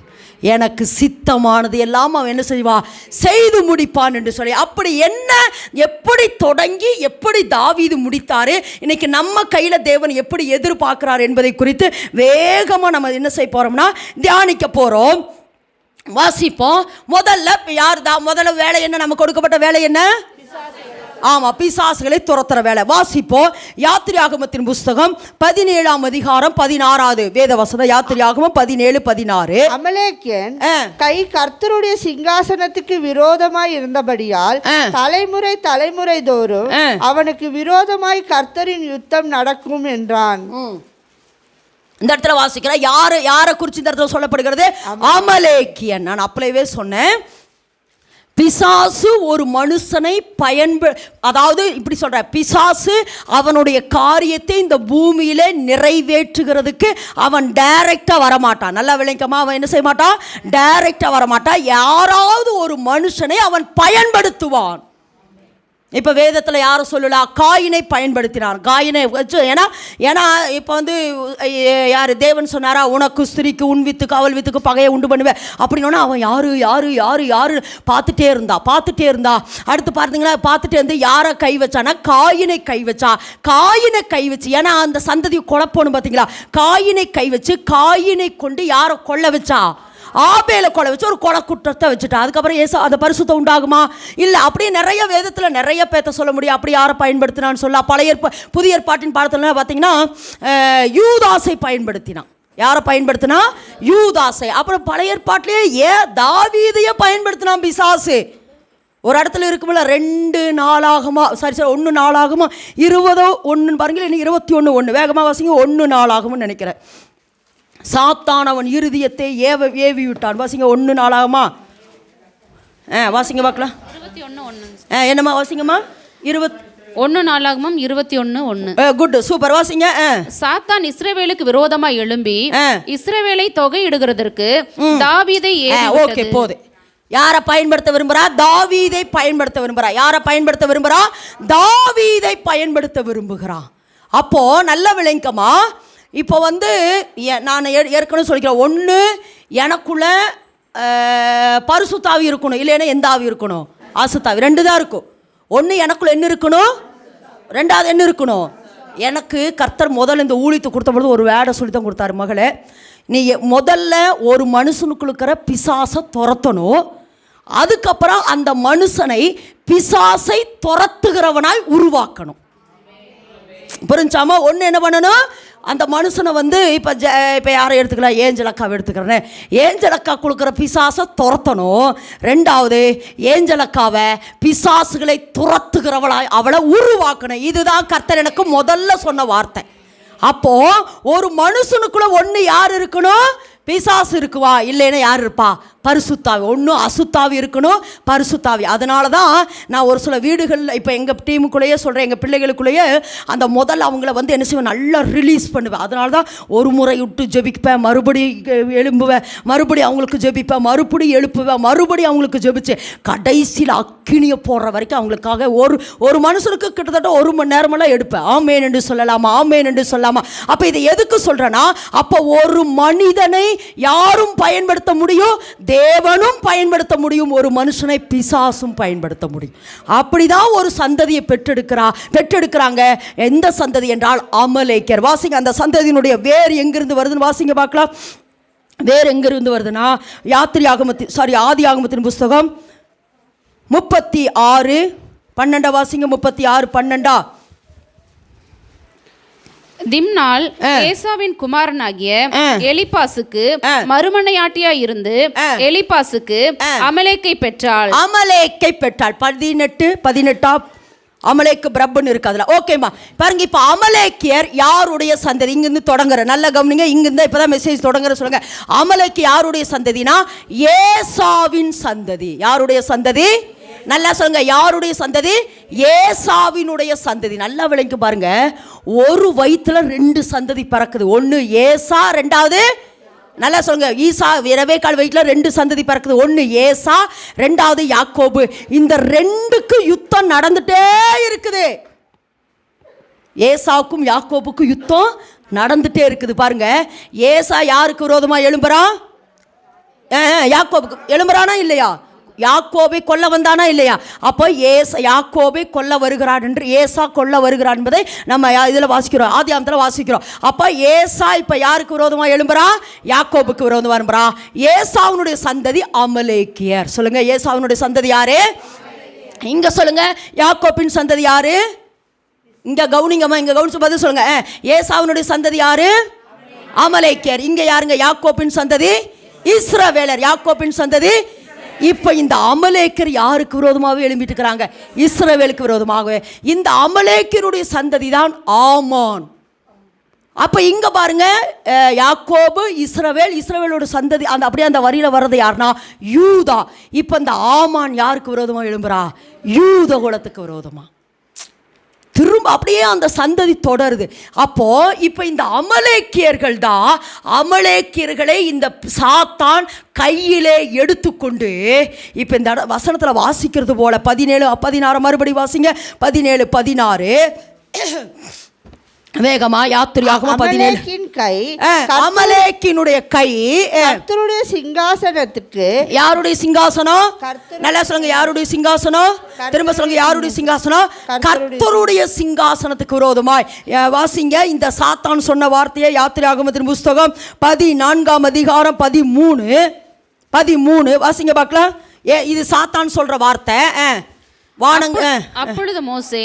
Speaker 2: எனக்கு சித்தமானது எல்லாம் அவன் என்ன செய்வான்? செய்து முடிப்பான் என்று சொல்லி. அப்படி என்ன, எப்படி தொடங்கி எப்படி தாவீது முடித்தாரு, இன்னைக்கு நம்ம கையில் தேவன் எப்படி எதிர்பார்க்கிறார் என்பதை குறித்து வேகமாக நம்ம என்ன செய்ய போகிறோம்னா தியானிக்க போகிறோம். வாசிப்போம். முதல்ல வேலை என்ன? நமக்கு கொடுக்கப்பட்ட வேலை என்ன? ஆமாம், பிசாசுகளை துரத்துற வேலை. வாசிப்போம். யாத்திராகமத்தின் புஸ்தகம் 17ஆம் அதிகாரம் 16வது வேதவசனம். யாத்திராகமம் 17:16.
Speaker 3: அமலேக்கியன் கை கர்த்தருடைய சிங்காசனத்துக்கு விரோதமாய் இருந்தபடியால் தலைமுறை தோறும் அவனுக்கு விரோதமாய் கர்த்தரின் யுத்தம் நடக்கும் என்றான்.
Speaker 2: இந்த இடத்துல வாசிக்கிற யாரை குறித்து இந்த இடத்துல சொல்லப்படுகிறது? அமலேக்கியன். நான் அப்பளவே சொன்னேன், பிசாசு ஒரு மனுஷனை அதாவது இப்படி சொல்ற, பிசாசு அவனுடைய காரியத்தை இந்த பூமியில நிறைவேற்றுகிறதுக்கு அவன் டைரக்டா வரமாட்டான். நல்லா விளங்கமா, அவன் என்ன செய்ய மாட்டான்? டைரக்டா வரமாட்டான். யாராவது ஒரு மனுஷனை அவன் பயன்படுத்துவான். இப்போ வேதத்தில் யாரும் சொல்லலாம், காயினை பயன்படுத்தினார். காயினை வச்சு ஏன்னா இப்போ வந்து யார் தேவன் சொன்னாரா, உனக்கு ஸ்திரிக்கு உன் வித்துக்கு அவள் வித்துக்கு பகையை உண்டு பண்ணுவேன் அப்படின்னா, அவன் யாரு யாரு யாரு யாரு பார்த்துட்டே இருந்தா. அடுத்து பார்த்தீங்களா, பார்த்துட்டே இருந்து யாரை கை வச்சானா, காயினை கை வச்சு, ஏன்னா அந்த சந்ததியை குழப்பணும் பார்த்தீங்களா, காயினை கை வச்சு காயினை கொண்டு யாரை கொல்ல வச்சா, ஆபேலை கொலை வச்சு ஒரு கொலை குற்றத்தை வச்சுட்டா. அதுக்கப்புறம் ஏசு அந்த பரிசுத்தம் உண்டாகுமா? இல்லை. அப்படியே நிறைய வேதத்தில் நிறைய பேத்த சொல்ல முடியும். அப்படி யாரை பயன்படுத்தினான்னு சொல்ல, புதிய ஏற்பாட்டின் பாடத்தில் பார்த்தீங்கன்னா யூதாசை பயன்படுத்தினான். யாரை பயன்படுத்தினா? யூதாசை. அப்புறம் பழைய ஏற்பாட்டிலேயே தாவீதையே பயன்படுத்தினான் பிசாசு. ஒரு இடத்துல இருக்குமில்ல, 2 நாளாகுமா, சரி 1 நாளாகுமா 20 பாருங்கள், 21 வேகமாக வாசிங்க. 1 நாளாகும்னு நினைக்கிறேன். சாத்தான் அவன் இருதயத்தை ஏவி விட்டான். வாசிங்க 1 நாளாகுமா, வாசிங்க பார்க்கலாம். 21:1 என்னம்மா வாசிங்கம்மா?
Speaker 4: 1 நாளாகமம் 21:1.
Speaker 2: குட், சூப்பர், வாசிங்க.
Speaker 4: சாத்தான் இஸ்ரவேலுக்கு விரோதமாய் எழும்பி இஸ்ரவேலை தொகையிடுகிறதற்கு தாவீதை
Speaker 2: ஓகே போது. யாரை பயன்படுத்த விரும்புகிறா? தாவீதை பயன்படுத்த விரும்புகிறா. யாரை பயன்படுத்த விரும்புகிறா? தாவீதை பயன்படுத்த விரும்புகிறான். அப்போ நல்ல விளங்கமா, இப்போ வந்து நான் ஏற்கனவே சொல்லிக்கிறேன், ஒன்று எனக்குள்ள பரிசுத்தாவி இருக்கணும், இல்லைன்னா எந்த ஆவி இருக்கணும்? ஆசுத்தாவி. 2 தான் இருக்கும். ஒன்று எனக்குள்ள என்ன இருக்கணும், 2வது என்ன இருக்கணும்? எனக்கு கர்த்தர் முதல்ல இந்த ஊழியத்தை கொடுத்த பொழுது ஒரு வேடை சொல்லித்தான் கொடுத்தாரு, மகளே நீ முதல்ல ஒரு மனுஷனுக்குள்ள இருக்கிற பிசாசை துரத்தணும், அதுக்கப்புறம் அந்த மனுஷனை பிசாசை துரத்துகிறவனாய் உருவாக்கணும். புரிஞ்சாமா? ஒன்று என்ன பண்ணணும், அந்த மனுஷனை வந்து இப்போ யாரை எடுத்துக்கலாம், ஏஞ்சலக்காவை எடுத்துக்கிறேன்னு, ஏஞ்சலக்கா கொடுக்குற பிசாசை துரத்தணும். 2வது ஏஞ்சலக்காவை பிசாசுகளை துரத்துகிறவளாய் அவளை உருவாக்கணும். இதுதான் கர்த்தர் எனக்கு முதல்ல சொன்ன வார்த்தை. அப்போ ஒரு மனுஷனுக்குள்ள ஒன்று யார் இருக்கணும்? பிசாசு இருக்குவா, இல்லைன்னா யார் இருப்பா? பரிசுத்தாவி. ஒன்றும் அசுத்தாவி இருக்கணும், பரிசுத்தாவி. அதனால தான் நான் ஒரு சில வீடுகளில் இப்போ எங்கள் டீமுக்குள்ளேயே சொல்கிறேன், எங்கள் பிள்ளைகளுக்குள்ளேயே அந்த முதல்ல அவங்கள வந்து என்ன செய்வேன், நல்லா ரிலீஸ் பண்ணுவேன். அதனால தான் ஒரு முறை விட்டு ஜெபிப்பேன், மறுபடியும் எழும்புவேன், மறுபடியும் அவங்களுக்கு ஜெபிப்பேன், மறுபடியும் எழுப்புவேன், மறுபடியும் அவங்களுக்கு ஜெபிச்சு கடைசியில் அக்கினியை போடுற வரைக்கும் அவங்களுக்காக ஒரு மனுஷனுக்கு கிட்டத்தட்ட 1 மணி நேரமெல்லாம் எடுப்பேன். ஆமேன் என்று சொல்லலாமா, ஆமேன் என்று சொல்லாமா. அப்போ இதை எதுக்கு சொல்கிறேன்னா, அப்போ ஒரு மனிதனை யாரும் பயன்படுத்த முடியும், தேவனும் பயன்படுத்த முடியும், ஒரு மனுஷனை பிசாசும் பயன்படுத்த முடியும். அப்படிதான் ஒரு சந்ததியை பெற்றெடுக்கிறாங்க. எந்த சந்ததி என்றால் அமலேக்கியர். வாசிங்க, அந்த சந்ததியினுடைய வேர் எங்கிருந்து வருதுன்னு வாசிங்க பார்க்கலாம். வேர் எங்கிருந்து வருதுன்னா, ஆதியாகமத்தின் புஸ்தகம் 36:12 வாசிங்க. 36:12.
Speaker 4: திம்னாள் ஏசாவின் குமாரனாகிய எலிப்பாசுக்கு மறுமனையாட்டியா இருந்து எலிப்பாசுக்கு அமலேக்கை பெற்றாள்.
Speaker 2: 18 அமலேக்கு பிரப்புன்னு இருக்கு அதுல. ஓகேம்மா, பாருங்க. இப்போ அமலேக்கியர் யாருடைய சந்ததி? இங்கிருந்து தொடங்குற, நல்ல கவனிங்க, இங்கிருந்து இப்பதான் மெசேஜ் தொடங்குற சொல்லுங்க. அமலேக்கு யாருடைய சந்ததினா, ஏசாவின் சந்ததி. யாருடைய சந்ததி? நல்லா சொல்லுங்க, யாருடைய சந்ததி? ஏசாவினுடைய சந்ததி. நல்லா விளங்கி பாருங்க, ஒரு வயிற்றுல 2 சந்ததி பறக்குது. ஒன்று ஏசா, 2வது நல்லா சொல்லுங்க ஈசா. ரெபெக்காள் வயிற்றுல 2 சந்ததி பறக்குது. ஒன்று ஏசா, 2வது யாக்கோபு. இந்த 2க்கு யுத்தம் நடந்துட்டே இருக்குது. ஏசாவுக்கும் யாக்கோபுக்கும் யுத்தம் நடந்துட்டே இருக்குது. பாருங்க, ஏசா யாருக்கு விரோதமாக எழும்புறான்? யாக்கோபுக்கு எழும்புறானா இல்லையா? யாக்கோபை கொல்ல வந்தானா இல்லையா? அப்போ யாக்கோபை கொல்ல வருகிறான் என்று, ஏசா கொல்ல வருகிறான் என்பதை நம்ம இதில் வாசிக்கிறோம், ஆதியாகமத்தில் வாசிக்கிறோம். அப்போ ஏசா இப்போ யாருக்கு விரோதமாக எழும்புறான்? யாக்கோபுக்கு விரோதமாக எழும்புறான். ஏசாவினுடைய சந்ததி அமலேக்கியர். சொல்லுங்க, ஏசாவினுடைய சந்ததி யாரு? இங்க சொல்லுங்க, யாக்கோபின் சந்ததி யாரு? இங்க கவுனிங்கம்மா, இங்க கவுனிச்சு பதில் சொல்லுங்க. ஏசாவினுடைய சந்ததி யாரு? அமலேக்கியர். இங்க யாருங்க? யாக்கோபின் சந்ததி இஸ்ரவேலர். யாக்கோபின் சந்ததி. இப்போ இந்த அமலேக்கர் யாருக்கு விரோதமாகவே எழும்பிட்டு இருக்கிறாங்க? இஸ்ரவேலுக்கு விரோதமாகவே. இந்த அமலேக்கருடைய சந்ததி தான் ஆமான்.
Speaker 1: அப்போ இங்கே பாருங்க, யாக்கோபு, இஸ்ரவேலோட சந்ததி, அப்படியே அந்த வரியில் வர்றது யாருன்னா யூதா. இப்போ இந்த ஆமான் யாருக்கு விரோதமாக எழும்புறா? யூத குலத்துக்கு விரோதமாக. திரும்ப அப்படியே அந்த சந்ததி தொடருது. அப்போ இப்போ இந்த அமலேக்கியர்களை இந்த சாத்தான் கையிலே எடுத்துக்கொண்டு, இப்போ இந்த வசனத்தில் வாசிக்கிறது போல 17-16 மறுபடி வாசிங்க. 17-16 வேகமா. யாத்திரையாகமம் 17. அமலேக்கினுடைய கை
Speaker 3: கர்த்தருடைய சிங்காசனத்துக்கு.
Speaker 1: யாருடைய சிங்காசனம்? நல்லா சொல்லுங்க, யாருடைய சிங்காசனம்? திரும்ப சொல்லுங்க, யாருடைய சிங்காசனம்? கர்த்தருடைய சிங்காசனத்துக்கு விரோதமாய். வாசிங்க இந்த சாத்தான் சொன்ன வார்த்தையை. யாத்திரையாகமத்தின் புஸ்தகம் 14ஆம் அதிகாரம் 13 வாசிங்க பார்க்கலாம். இது சாத்தான் சொல்ற வார்த்தை.
Speaker 4: அப்பொழுது மோசே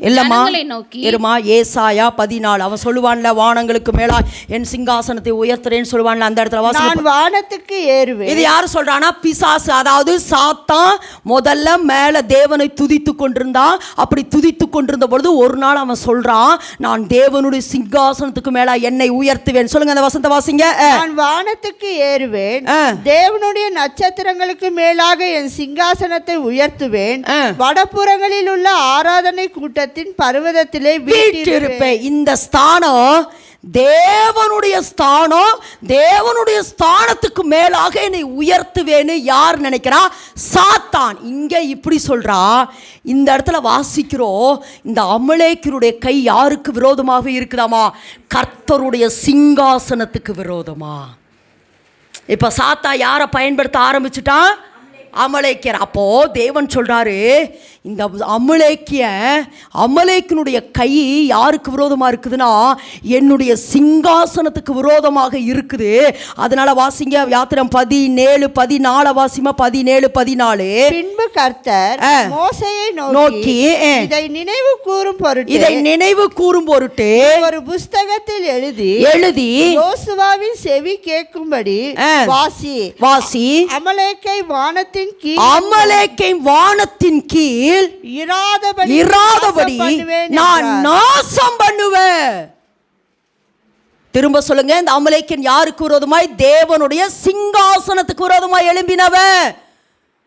Speaker 1: இல்லம்மா
Speaker 4: நோக்கி
Speaker 1: இருமா, ஏசாயா 14 அவன் சொல்லுவான்ல, வானங்களுக்கு மேலா என் சிங்காசனத்தை உயர்த்துறேன்னு சொல்லுவான்ல, அந்த இடத்துல
Speaker 3: நான் வானத்துக்கு ஏறுவேன்.
Speaker 1: இது யாரு சொல்றானா? பிசாசு. அதாவது சாத்தான் முதல்ல மேல தேவனை துதித்து கொண்டிருந்தான். அப்படி துதித்து கொண்டிருந்த பொழுது ஒரு நாள் அவன் சொல்றான், நான் தேவனுடைய சிங்காசனத்துக்கு மேலா என்னை உயர்த்துவேன். சொல்லுங்க அந்த வசனத்தை வாசிங்க.
Speaker 3: நான் வானத்துக்கு ஏறுவேன், தேவனுடைய நட்சத்திரங்களுக்கு மேலாக என் சிங்காசனத்தை உயர்த்துவேன், வடபுறங்களில் உள்ள ஆராதனை கூட்டத்தின் பர்வதத்திலே வீற்றிருப்பேன்.
Speaker 1: இந்த ஸ்தானம் தேவனுடைய ஸ்தானம். தேவனுடைய ஸ்தானத்துக்கு மேலாக என்னை உயர்த்துவேன்னு யார் நினைக்கிறா? சாத்தான். இங்க இப்படி சொல்றா. இந்த இடத்துல வாசிக்கிறோம், இந்த அமலேக்கியருடைய கை யாருக்கு விரோதமாக இருக்குதாமா? கர்த்தருடைய சிங்காசனத்துக்கு விரோதமா. இப்ப சாத்தா யாரை பயன்படுத்த ஆரம்பிச்சுட்டான்? அமலேக்கியர். அப்போ தேவன் சொல்றாரு, இந்த அமலேக்கினுடைய கை யாருக்கு விரோதமாக இருக்குதுன்னா என்னுடைய சிங்காசனத்துக்கு விரோதமாக இருக்குது. அதனால வாசிங்க யாத்திரம் 17-14 வாசிமா. 17-14
Speaker 3: பின்பு கர்த்தர் மோசேயை நோக்கி இதை நினைவு கூறும் பொருட்டு ஒரு புஸ்தகத்தில் எழுதி யோசுவாவின் செவி கேட்கும்படி வாசி. அமலேக்கை வானத்தின் கீழ் இராதபடி
Speaker 1: நான் நாசம் பண்ணுவேன். திரும்ப சொல்லுங்க, இந்த அமலேக்கியன் யாருக்கு விரோதமாய்? தேவனுடைய சிங்காசனத்துக்கு விரோதமாய் எழும்பினவன்.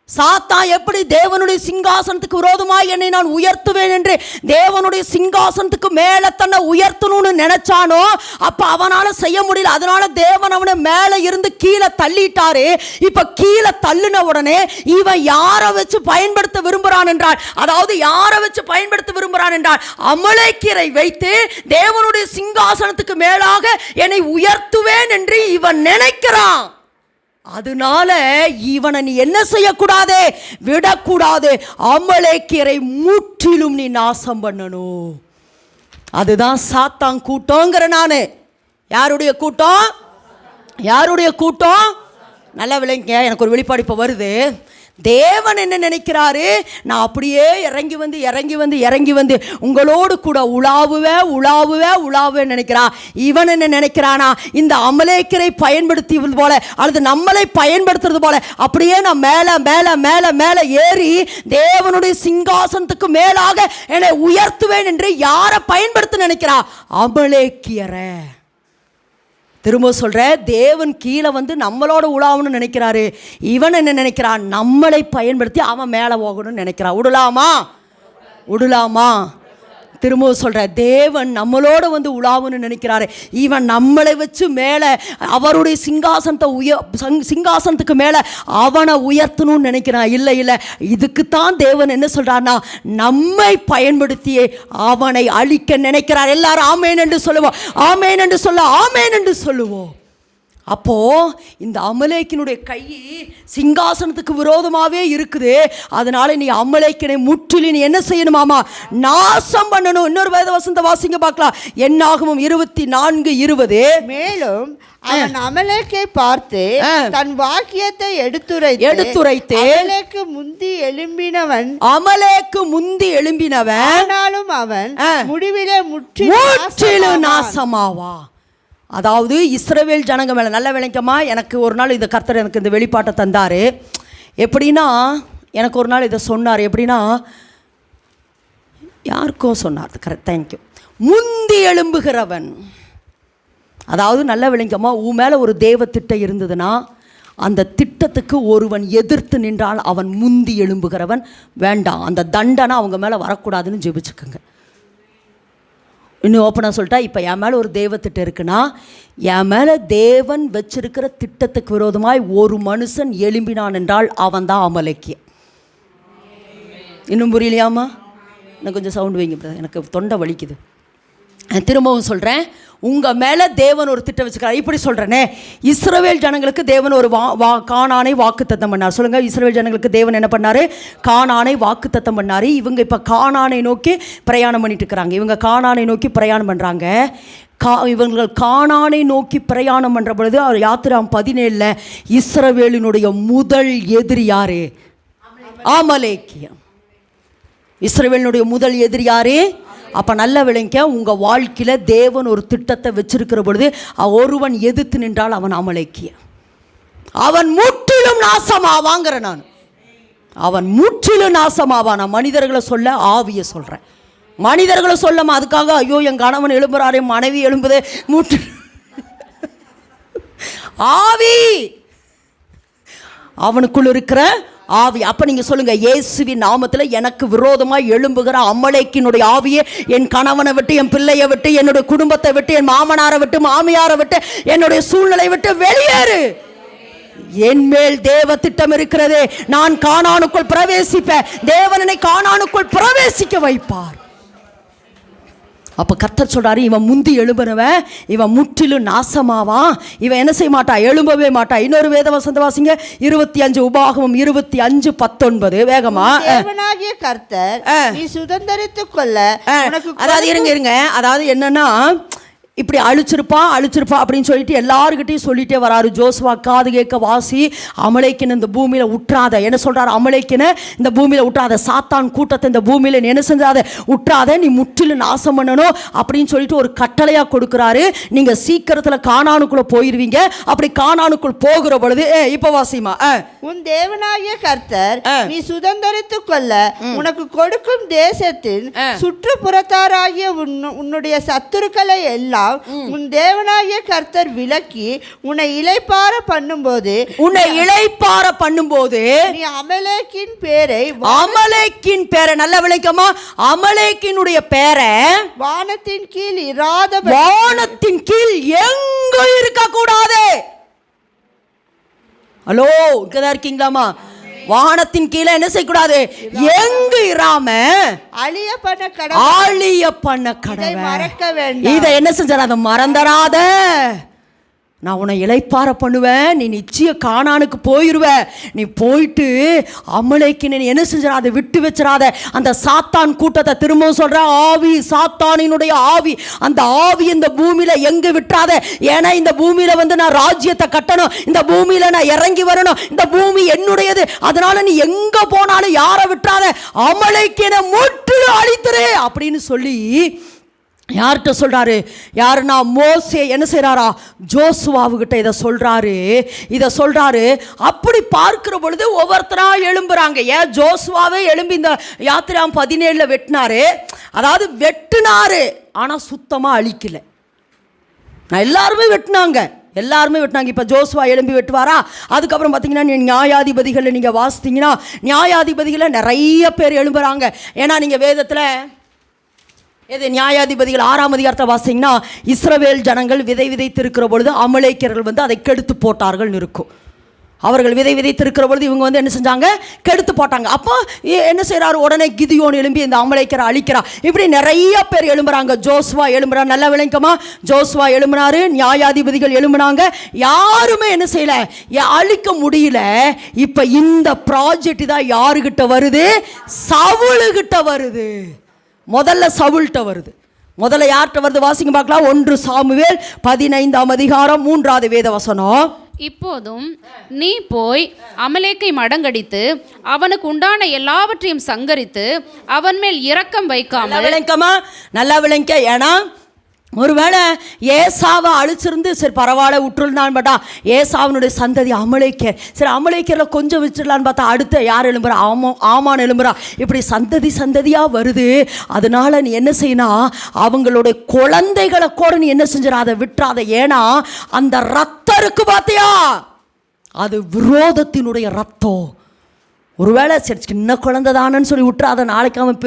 Speaker 1: சாத்தான் எப்படி தேவனுடைய சிங்காசனத்துக்கு விரோதமாய் என்னை நான் உயர்த்துவேன் என்று தேவனுடைய சிங்காசனத்துக்கு மேலே தன்னை உயர்த்தணும்னு நினைச்சானோ, அப்ப அவனால செய்ய முடியல. அதனால தேவன் அவனை மேலே இருந்து கீழே தள்ளிட்டாரு. இப்ப கீழே தள்ளின உடனே இவன் யாரை வச்சு பயன்படுத்த விரும்புகிறான் என்றால், அமலேக்கியரை வைத்து தேவனுடைய சிங்காசனத்துக்கு மேலாக என்னை உயர்த்துவேன் என்று இவன் நினைக்கிறான். அதனால இவனை நீ என்ன செய்யக்கூடாது? விடக்கூடாது. அமலேக்கியரை முற்றிலும் நீ நாசம் பண்ணணும். அதுதான் சாத்தான் கூட்டங்கிற. நானு யாருடைய கூட்டம்? நல்லா விளங்க. எனக்கு ஒரு வெளிப்பாடு இப்போ வருது. தேவன் என்ன நினைக்கிறாரு? நான் அப்படியே இறங்கி வந்து உங்களோடு கூட உலாவுவே நினைக்கிறான். இவன் என்ன நினைக்கிறானா? இந்த அமலேக்கியரை பயன்படுத்தியது போல அல்லது நம்மளை பயன்படுத்துறது போல அப்படியே நான் மேல ஏறி தேவனுடைய சிங்காசனத்துக்கு மேலாக என்னை உயர்த்துவேன் என்று யாரை பயன்படுத்த நினைக்கிறா? அமலேக்கியரை. திரும்ப சொல்ற, தேவன் கீழே வந்து நம்மளோட உலாவணும்னு நினைக்கிறாரு. இவன் என்ன நினைக்கிறான்? நம்மளை பயன்படுத்தி அவன் மேலே போகணும்னு நினைக்கிறான். விடலாமா? திரும்ப சொல்ற, தேவன் நம்மளோட வந்து உலாவுன்னு நினைக்கிறாரு. இவன் நம்மளை வச்சு மேலே அவருடைய சிங்காசனத்துக்கு மேலே அவனை உயர்த்தணும்னு நினைக்கிறான். இல்லை, இதுக்குத்தான் தேவன் என்ன சொல்றான்னா, நம்மை பயன்படுத்தியே அவனை அழிக்க நினைக்கிறார். எல்லாரும் ஆமேன் என்று சொல்லுவோம். அப்போ இந்த அமலேக்கினுடைய கை சிங்காசனத்துக்கு விரோதமாகவே இருக்குது. அதனால நீ அமலேக்கினை முற்றிலும் நீ என்ன செய்யணுமாமா? நாசம் பண்ணணும். இன்னொரு வசனத்தை வாசிங்க பார்க்கலாம். என்னாகமம் 24:20.
Speaker 3: மேலும் அவன் அமலேக்கை பார்த்து தன் வாக்கியத்தை எடுத்துரைத்து அமலேக்கு முந்தி எழும்பினவன் ஆனாலும் அவன் முடிவிலே முற்றிலும் நாசமாவா.
Speaker 1: அதாவது இஸ்ரவேல் ஜனங்க மேலே நல்ல விளக்கமா. எனக்கு ஒரு நாள் இந்த கர்த்தர் எனக்கு இந்த வெளிப்பாட்டை தந்தார். எப்படின்னா, எனக்கு ஒரு நாள் இதை சொன்னார். எப்படின்னா, யாருக்கோ சொன்னார். Correct, thank you. முந்தி எழும்புகிறவன்
Speaker 2: அதாவது நல்ல விளங்கம்மா, உன் மேலே ஒரு தேவ திட்டம் இருந்ததுன்னா அந்த திட்டத்துக்கு ஒருவன் எதிர்த்து நின்றால் அவன் முந்தி எழும்புகிறவன். வேண்டாம், அந்த தண்டனை அவங்க மேலே வரக்கூடாதுன்னு ஜெபிச்சுக்கோங்க. இன்னும் ஓப்பனாக சொல்லிட்டா, இப்போ என் மேலே ஒரு தேவ திட்டம் இருக்குன்னா என் மேலே தேவன் வச்சிருக்கிற திட்டத்துக்கு விரோதமாய் ஒரு மனுஷன் எழும்பினான் என்றால் அவன் தான் அமலேக்கியன். இன்னும் புரியலையாமா? எனக்கு கொஞ்சம் சவுண்டு வைங்க பிரதர், எனக்கு தொண்டை வலிக்குது. திரும்பவும் சொல்கிறேன், உங்கள் மேலே தேவன் ஒரு திட்டம் வச்சுக்கிறார். இப்படி சொல்கிறேனே, இஸ்ரவேல் ஜனங்களுக்கு தேவன் ஒரு கானானை வாக்குத்தத்தம் பண்ணார். சொல்லுங்கள், இஸ்ரவேல் ஜனங்களுக்கு தேவன் என்ன பண்ணார்? கானானை வாக்குத்தத்தம் பண்ணார். இவங்க இப்போ கானானை நோக்கி பிரயாணம் பண்ணிட்டு இருக்கிறாங்க. இவங்க கானானை நோக்கி பிரயாணம் பண்ணுறாங்க. இவங்கள் கானானை நோக்கி பிரயாணம் பண்ணுற பொழுது அவர் யாத்திராம் 17 இஸ்ரவேலினுடைய முதல் எதிரி யாரு? அமலேக்கியம். இஸ்ரவேலினுடைய முதல் எதிரி யாரு? அப்போ நல்ல விளங்க, உங்கள் வாழ்க்கையில் தேவன் ஒரு திட்டத்தை வச்சிருக்கிற பொழுது ஒருவன் எதிர்த்து நின்றால் அவன் அமலேக்கியன். அவன் முற்றிலும் நாசமாவாங்கிற நான். அவன் முற்றிலும் நாசமாவான். நான் மனிதர்களை சொல்ல ஆவியை சொல்கிறேன். மனிதர்களை சொல்லாம அதுக்காக ஐயோ என் கணவன் எழும்புறாரே, மனைவி எழும்புதே, முற்று ஆவி அவனுக்குள் இருக்கிற ஆவி. அப்போ நீங்கள் சொல்லுங்கள், இயேசுவின் நாமத்தில் எனக்கு விரோதமாக எழும்புகிற அமலேக்கினுடைய ஆவியை என் கணவனை விட்டு, என் பிள்ளையை விட்டு, என்னுடைய குடும்பத்தை விட்டு, என் மாமனாரை விட்டு, மாமியாரை விட்டு, என்னுடைய சூழ்நிலை விட்டு வெளியேறு. என் மேல் தேவ திட்டம் இருக்கிறது. நான் கானானுக்குள் பிரவேசிப்பேன். தேவனை கானானுக்குள் பிரவேசிக்க வைப்பார். அப்போ கர்த்தர் சொல்கிறாரு, இவன் முந்தி எழும்புனவன், இவன் முற்றிலும் நாசமாவான், இவன் என்ன செய்ய மாட்டா? எழும்பவே மாட்டா. இன்னொரு வேத வசந்த வாசிங்க, 25 உபாகமம் 25:19 வேகமா.
Speaker 3: தேவனாகிய கர்த்தர் நீ சுதந்தரித்துக் கொள்ள.
Speaker 2: அதாவது இருங்க, அதாவது என்னன்னா, இப்படி அழிச்சிருப்பா அப்படின்னு சொல்லிட்டு எல்லாருக்கிட்டையும் சொல்லிட்டே வராரு. ஜோசுவா காது கேட்க வாசி, அமலேக்கின இந்த பூமியில் உற்றாத. என்ன சொல்கிறார்? அமலேக்கின இந்த பூமியில் உற்றாத, சாத்தான் கூட்டத்தை இந்த பூமியில் என்ன செஞ்சாத உற்றாத, நீ முற்றிலும் நாசம் பண்ணணும் அப்படின்னு சொல்லிட்டு ஒரு கட்டளையாக கொடுக்குறாரு. நீங்கள் சீக்கிரத்தில் கானானுக்குள்ளே போயிடுவீங்க. அப்படி கானானுக்குள் போகிற பொழுது இப்போ வாசிமா,
Speaker 3: உன் தேவனாகிய கர்த்தர் நீ சுதந்தரித்துக் கொள்ள உனக்கு கொடுக்கும் தேசத்தின் சுற்றுப்புறத்தாராகிய உன்னுடைய சத்துருக்களை எல்லாம் உன் தேவனாகிய கர்த்தர் விலக்கி உன்னை இளைப்பாற பண்ணும்போது நீ அமலேக்கின் பேரை நல்ல விளக்கமா, அமலேக்கினுடைய பேரை வானத்தின் கீழ் வானத்தின் கீழ் எங்க இருக்க கூடாது. ஹலோ, இங்கதான் இருக்கீங்களாமா? வானத்தின் கீழே என்ன செய்யக்கூடாது? எங்கு இராம அழிய பண்ண கடவை மறக்க வேண்டாம். இதை என்ன செஞ்சார? அதை மறந்துடாத. நான் உன்னை இளைப்பாற பண்ணுவேன். நீ நிச்சயம் கானானுக்கு போயிடுவ. நீ போயிட்டு அமலேக்கு நீ என்ன செஞ்சிடாத? அதை விட்டு வச்சிடாத. அந்த சாத்தான் கூட்டத்தை திரும்பவும் சொல்ற, ஆவி, சாத்தானினுடைய ஆவி, அந்த ஆவி இந்த பூமியில எங்க விட்டுறாத. ஏன்னா இந்த பூமியில நான் ராஜ்யத்தை கட்டணும், இந்த பூமியில நான் இறங்கி வரணும், இந்த பூமி என்னுடையது. அதனால நீ எங்க போனாலும் யாரை விட்டுறாத, அமலேக்கினை முற்றிலும் அழித்துரு அப்படின்னு சொல்லி யார்கிட்ட சொல்றாரு? யாருன்னா மோசே என்ன செய்றாரா? ஜோசுவாவுகிட்ட இதை சொல்றாரு. அப்படி பார்க்கிற பொழுது ஒவ்வொருத்தரா எழும்புறாங்க. ஏன் ஜோசுவாவே எழும்பி இந்த யாத்திராம் 17 வெட்டினாரு. அதாவது வெட்டினாரு, ஆனா சுத்தமா அழிக்கல. எல்லாருமே வெட்டினாங்க. இப்போ ஜோசுவா எழும்பி வெட்டுவாரா? அதுக்கப்புறம் பார்த்தீங்கன்னா நியாயாதிபதிகளை நீங்கள் வாசித்தீங்கன்னா நியாயாதிபதிகளை நிறைய பேர் எழும்புறாங்க. ஏன்னா நீங்கள் வேதத்தில் நியாயாதிபதிகள் 6ஆம் அதிகாரத்தை வாசிங்கன்னா இஸ்ரவேல் ஜனங்கள் விதை விதைத்திருக்கிற பொழுது அமலேக்கியர்கள் அதை கெடுத்து போட்டார்கள்னு இருக்கும். அவர்கள் விதை விதைத்திருக்கிற பொழுது இவங்க என்ன செஞ்சாங்க? கெடுத்து போட்டாங்க. அப்போ என்ன செய்கிறாரு? உடனே கிதியோன் எழும்பி இந்த அமலேக்கியரை அழிக்கிறா. இப்படி நிறைய பேர் எழும்புறாங்க. ஜோசுவா எழும்புறாரு. நல்லா விளங்கமா, ஜோசுவா எழும்புனாரு, நியாயாதிபதிகள் எழும்புனாங்க. யாருமே என்ன செய்யல, அழிக்க முடியல. இப்போ இந்த ப்ராஜெக்ட் தான் யாருகிட்ட வருது? சவுலுகிட்ட வருது. முதல்ல சவுல்கிட்ட வருது. முதல்ல யார்கிட்ட வருது? வாசிங்க பார்க்கலாம். 1 சாமுவேல் 15ஆம் அதிகாரம் 3வது வேத வசனம்.
Speaker 4: இப்போதும் நீ போய் அமலேக்கை மடங்கடித்து அவனுக்கு உண்டான எல்லாவற்றையும் சங்கரித்து அவன் மேல் இரக்கம் வைக்காமல்.
Speaker 2: நல்லா விளங்க. ஏன்னா
Speaker 3: ஒருவேளை ஏசாவை அழிச்சிருந்து சரி பரவாயில்ல விட்டுருந்தான் பார்த்தா ஏசாவினுடைய சந்ததி அமலேக்கர், சரி அமலேக்கரில் கொஞ்சம் வச்சிடலான்னு பார்த்தா அடுத்த யார் எழும்புறா? ஆமான் எழும்புறா. இப்படி சந்ததியாக வருது. அதனால நீ என்ன செய்யணும், அவங்களுடைய குழந்தைகளை கூட நீ என்ன செஞ்சிடாத, விட்டுறாத. ஏன்னா அந்த ரத்தம் இருக்கு பார்த்தியா, அது விரோதத்தினுடைய ரத்தம். ஒருவேளை சரி சின்ன குழந்தை தானன்னு சொல்லி விட்டுறாத. நாளைக்கு அவன்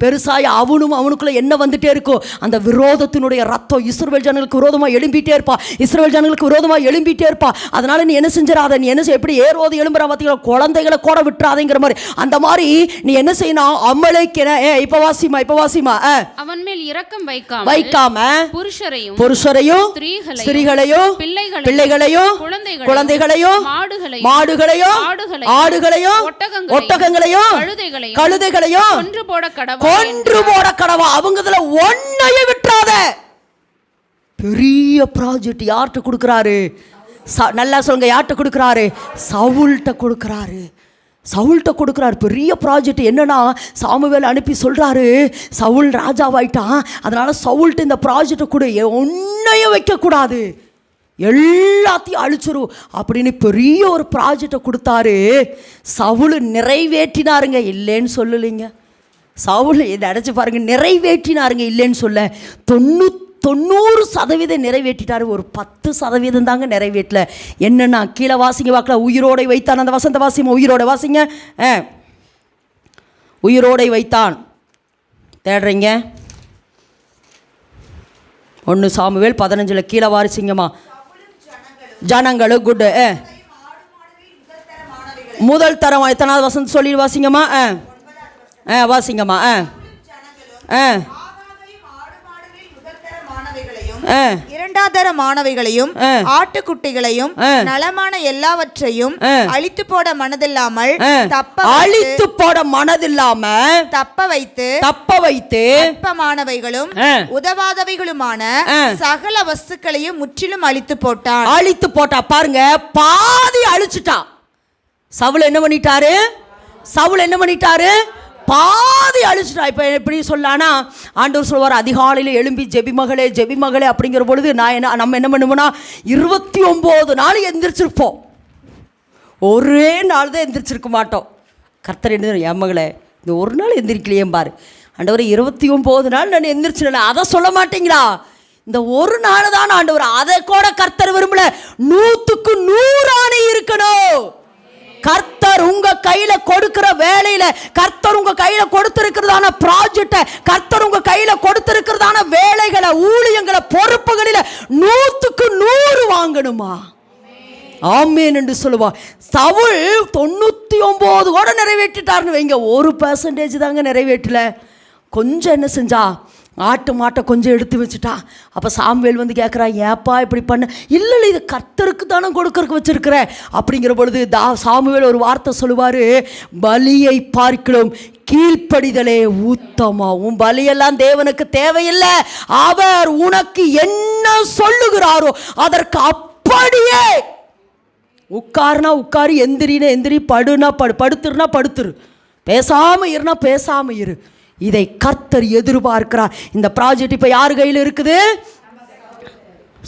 Speaker 3: பெருசாகி அவனுக்குள்ளே என்ன வந்துட்டே இருக்கும், அந்த விரோதத்தினுடைய ரத்தம் இஸ்ரவேல் ஜனங்களுக்கு விரோதமாக எழும்பிட்டே இருப்பா. அதனால நீ என்ன செஞ்சிடாத, நீ என்ன எப்படி ஏரோது எழும்புறா பார்த்தீங்களா, குழந்தைகளை கூட விட்டுறாதேங்கிற மாதிரி. அந்த மாதிரி நீ என்ன செய்யணும், அமலேக்கன இப்போ வாசிமா
Speaker 4: அவன் மேல் இரக்கம்
Speaker 3: வைக்காம புருஷரையும் ஸ்திரீகளையும் பிள்ளைகளையும் குழந்தைகளையும் மாடுகளையும் ஆடுகளையும் ஒட்டகங்களையும் கழுதைகளையும் கொன்று போட கடவா. அவங்கதுல ஒன்னையும் விட்டுறாத. பெரிய ப்ராஜெக்ட் யார்கிட்ட கொடுக்குறாரு? நல்லா சொல்லுங்க, யார்கிட்ட கொடுக்குறாரு? சவுல்கிட்ட கொடுக்குறாரு. பெரிய ப்ராஜெக்ட். என்னன்னா சாமுவேல் அனுப்பி சொல்றாரு, சவுல் ராஜாவாயிட்டான், அதனால சவுல்கிட்ட இந்த ப்ராஜெக்டை கொடு, ஒன்னையும் வைக்கக்கூடாது, எல்லாத்தையும் அழிச்சிரும் அப்படின்னு பெரிய ஒரு ப்ராஜெக்டை கொடுத்தாரு. சவுல் நிறைவேற்றினாருங்க, இல்லைன்னு சொல்லலைங்க. சவுல் இதை அடைச்சி பாருங்க, நிறைவேற்றினாருங்க, இல்லைன்னு சொல்ல. 90% நிறைவேற்றிட்டாரு, ஒரு 10% தாங்க நிறைவேற்றல. என்னன்னா கீழே வாசிங்க பார்க்கல, உயிரோடை வைத்தான். அந்த வசந்த வாசிங்க, உயிரோட வாசிங்க. உயிரோடை வைத்தான் தேடுறீங்க 1 சாமுவேல் 15 கீழே வாரிசிங்கம்மா. ஜனங்களும் குட் முதல் தரம் எத்தனாவது வசனம் சொல்லி வாசிங்கம்மா. வாசிங்கம்மா.
Speaker 5: இரண்டாதரமானவைகளையும் ஆட்டுக்குட்டிகளையும் நலமான எல்லாவற்றையும் அழித்து போட மனதில்லாமல் தப்ப வைத்து அற்பமானவைகளும் உதவாதவைகளுமான சகல வஸ்துக்களையும் முற்றிலும் அழித்து போட்டா. பாருங்க,
Speaker 3: பாதி அழிச்சுட்டா. சவுல் என்ன பண்ணிட்டாரு? பாதி அழிச்சிட்டா. இப்போ எப்படி சொல்லானா, ஆண்டவர் சொல்வார், அதிகாலையில் எழும்பி ஜெபிமகளே அப்படிங்கிற பொழுது நம்ம என்ன பண்ணுவோம்னா 29 நாள் எந்திரிச்சிருப்போம், ஒரே நாள் தான் எந்திரிச்சிருக்க மாட்டோம். கர்த்தர் என்ன, என் மகளே இந்த ஒரு நாள் எந்திரிக்கலையே பாரு, ஆண்டவர் 29 நாள் நான் எந்திரிச்சிடல, அதை சொல்ல மாட்டீங்களா? இந்த ஒரு நாள் தான் ஆண்டவர், அதை கூட கர்த்தர் விரும்பல. 100க்கு 100 ஆணை இருக்கணும். கர்த்தர் உங்க கையில கொடுக்கிற வேலையில, கர்த்தர் உங்க கையில கொடுத்திருக்கிறதான ப்ராஜெக்டை, கர்த்தர் உங்க கையில கொடுத்திருக்கிறதான வேலைகளை, ஊழியங்களை, பொறுப்புகளில 100க்கு 100 வாங்கணுமா? ஆமேன் என்று சொல்லுவா. சவுல் 99 கூட நிறைவேற்றிட்டார்னு வைங்க, 1% தாங்க நிறைவேற்றல. கொஞ்சம் என்ன செஞ்சா, ஆட்டு மாட்டை கொஞ்சம் எடுத்து வச்சுட்டா. அப்போ சாமுவேல் வந்து கேட்குறா, ஏப்பா இப்படி பண்ண? இல்லை இது கர்த்தருக்கு தானே கொடுக்கறக்கு வச்சிருக்கிற அப்படிங்கிற பொழுது சாமுவேல் ஒரு வார்த்தை சொல்லுவார், பலியை பார்க்கிறோம் கீழ்ப்படிதலே உத்தமா. உன் பலியெல்லாம் தேவனுக்கு தேவையில்லை, அவர் உனக்கு என்ன சொல்லுகிறாரோ அதற்கு அப்படியே. உட்காருனா உட்காரு, எந்திரினா எந்திரி, படுனா படுத்துருனா படுத்துரு, பேசாமல் இருனா பேசாமல் இரு. இதை கர்த்தர் எதிர்பார்க்கிறார். இந்த ப்ராஜெக்ட் இப்போ யார் கையில் இருக்குது?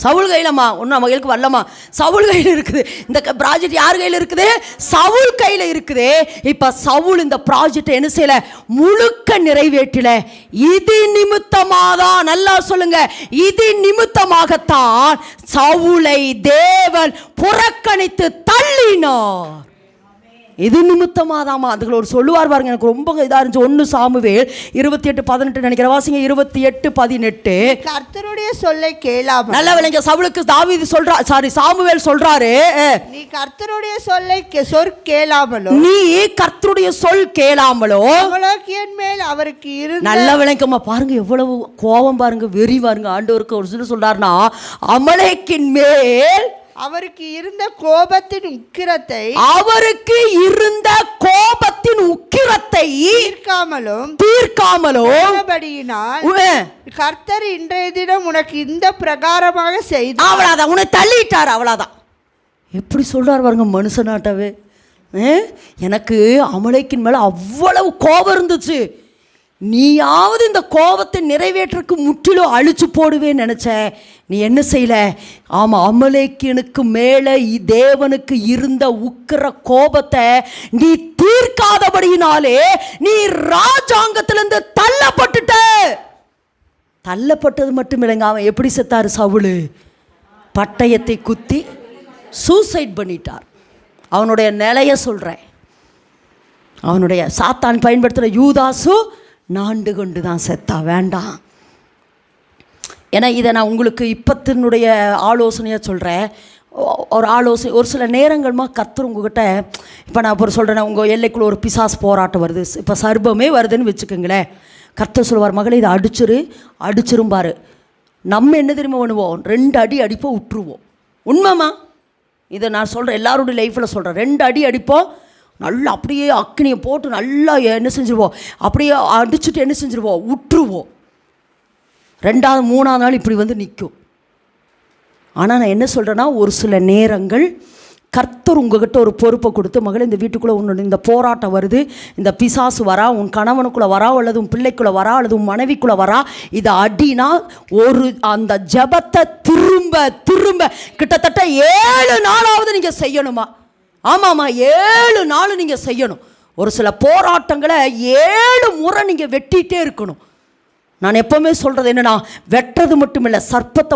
Speaker 3: சவுல் கையிலம்மா. ஒன்றும் நம்ம கையிலுக்கு வரலம்மா, சவுல் கையில் இருக்குது. இந்த ப்ராஜெக்ட் யார் கையில் இருக்குது? சவுல் கையில் இருக்குது. இப்போ சவுல் இந்த ப்ராஜெக்டை என்ன செய்யல, முழுக்க நிறைவேற்றல. இது நிமித்தமாதான், நல்லா சொல்லுங்க, இது நிமித்தமாகத்தான் சவுலை தேவன் புறக்கணித்து தள்ளினார். இது நிமித்தமாதாமா. அதுல ஒரு சொல்லுவார் பாருங்க, எனக்கு ரொம்ப இதாக இருந்துச்சு. 1 சாமுவேல் 28:18 நினைக்கிற, வாசிங்க. 28:18.
Speaker 5: கர்த்தருடைய சொல்லை கேளாமல்.
Speaker 3: நல்ல விளைங்க, சவுலுக்கு தாவீது சாமுவேல் சொல்றாரு,
Speaker 5: நீ கர்த்தருடைய சொல்லை
Speaker 3: கர்த்தருடைய சொல் கேளாமலோ
Speaker 5: அமலேக்கியன் மேல் அவருக்கு இருந்த.
Speaker 3: நல்ல விளைங்கம்மா, பாருங்க எவ்வளவு கோபம் பாருங்க, வெறி பாருங்க. ஆண்டவருக்கு ஒரு சில சொல்றாருன்னா, அமலேக்கின் மேல்
Speaker 5: அவருக்கு இருந்த கோபத்தின் உக்கிரத்தை
Speaker 3: தீர்க்காமலும்
Speaker 5: கர்த்தர் இன்றைய தினம் உனக்கு இந்த பிரகாரமாக செய்தார்.
Speaker 3: அவ்வளவுதான், உன்னை தள்ளிட்டார், அவ்வளவுதான். எப்படி சொல்றாரு பாருங்க மனுஷனாட்டவே. எனக்கு அமலேக்கின் மேல அவ்வளவு கோபம் இருந்துச்சு. நீயாவது இந்த கோபத்தை நிறைவேற்றக்கு முற்றிலும் அழிச்சு போடுவேன்னு நினச்ச, நீ என்ன செய்யல? ஆமாம், அமலேக்கியனுக்கு மேலே தேவனுக்கு இருந்த உக்கிர கோபத்தை நீ தீர்க்காதபடியினாலே நீ ராஜாங்கத்திலிருந்து தள்ளப்பட்டுட்ட. தள்ளப்பட்டது மட்டும் இல்லைங்க, அவன் எப்படி செத்தாரு? சவுலு பட்டயத்தை குத்தி சூசைட் பண்ணிட்டார். அவனுடைய நிலைய சொல்கிறேன். அவனுடைய சாத்தான் பயன்படுத்துகிற யூதாசு நாண்டு கொண்டு தான் செத்தா. வேண்டாம். ஏன்னா இதை நான் உங்களுக்கு இப்பத்தினுடைய ஆலோசனையாக சொல்கிறேன். ஒரு ஆலோசனை. ஒரு சில நேரங்கள்மா கர்த்தர் உங்ககிட்ட, இப்போ நான் இப்போ சொல்கிறேன்னா, உங்கள் எல்லைக்குள்ளே ஒரு பிசாசு போராட்டம் வருது, இப்போ சர்ப்பமே வருதுன்னு வச்சுக்கோங்களேன். கர்த்தர் சொல்லுவார், மகளே இதை அடிச்சிரும் பாரு. நம்ம என்ன தெரியுமா பண்ணுவோம்? 2 அடி அடிப்போம், விட்டுருவோம். உண்மைமா? இதை நான் சொல்கிறேன், எல்லாருடைய லைஃப்பில் சொல்கிறேன். 2 அடி அடிப்போம், நல்லா அப்படியே அக்னியை போட்டு நல்லா என்ன செஞ்சுருவோம், அப்படியே அடிச்சுட்டு என்ன செஞ்சுருவோம், விட்டுருவோம். 2வது 3வது நாள் இப்படி வந்து நிற்கும். ஆனால் நான் என்ன சொல்கிறேன்னா, ஒரு சில நேரங்கள் கர்த்தர் உங்ககிட்ட ஒரு பொறுப்பை கொடுத்து, மகளே இந்த வீட்டுக்குள்ளே உன்னோட இந்த போராட்டம் வருது, இந்த பிசாசு வரா, உன் கணவனுக்குள்ளே வரா, அல்லது உன் பிள்ளைக்குள்ளே வரா, அல்லது உன் மனைவிக்குள்ளே வரா, இதை அடினா ஒரு அந்த ஜபத்தை திரும்ப கிட்டத்தட்ட 7 நாளாவது நீங்கள் செய்யணுமா? ஆமாம்மா, 7 நாள் நீங்கள் செய்யணும். ஒரு சில போராட்டங்களை 7 முறை நீங்கள் வெட்டிகிட்டே இருக்கணும். நான் எப்போவுமே சொல்கிறது என்னென்னா, வெட்டுறது மட்டும் இல்லை, சர்ப்பத்தை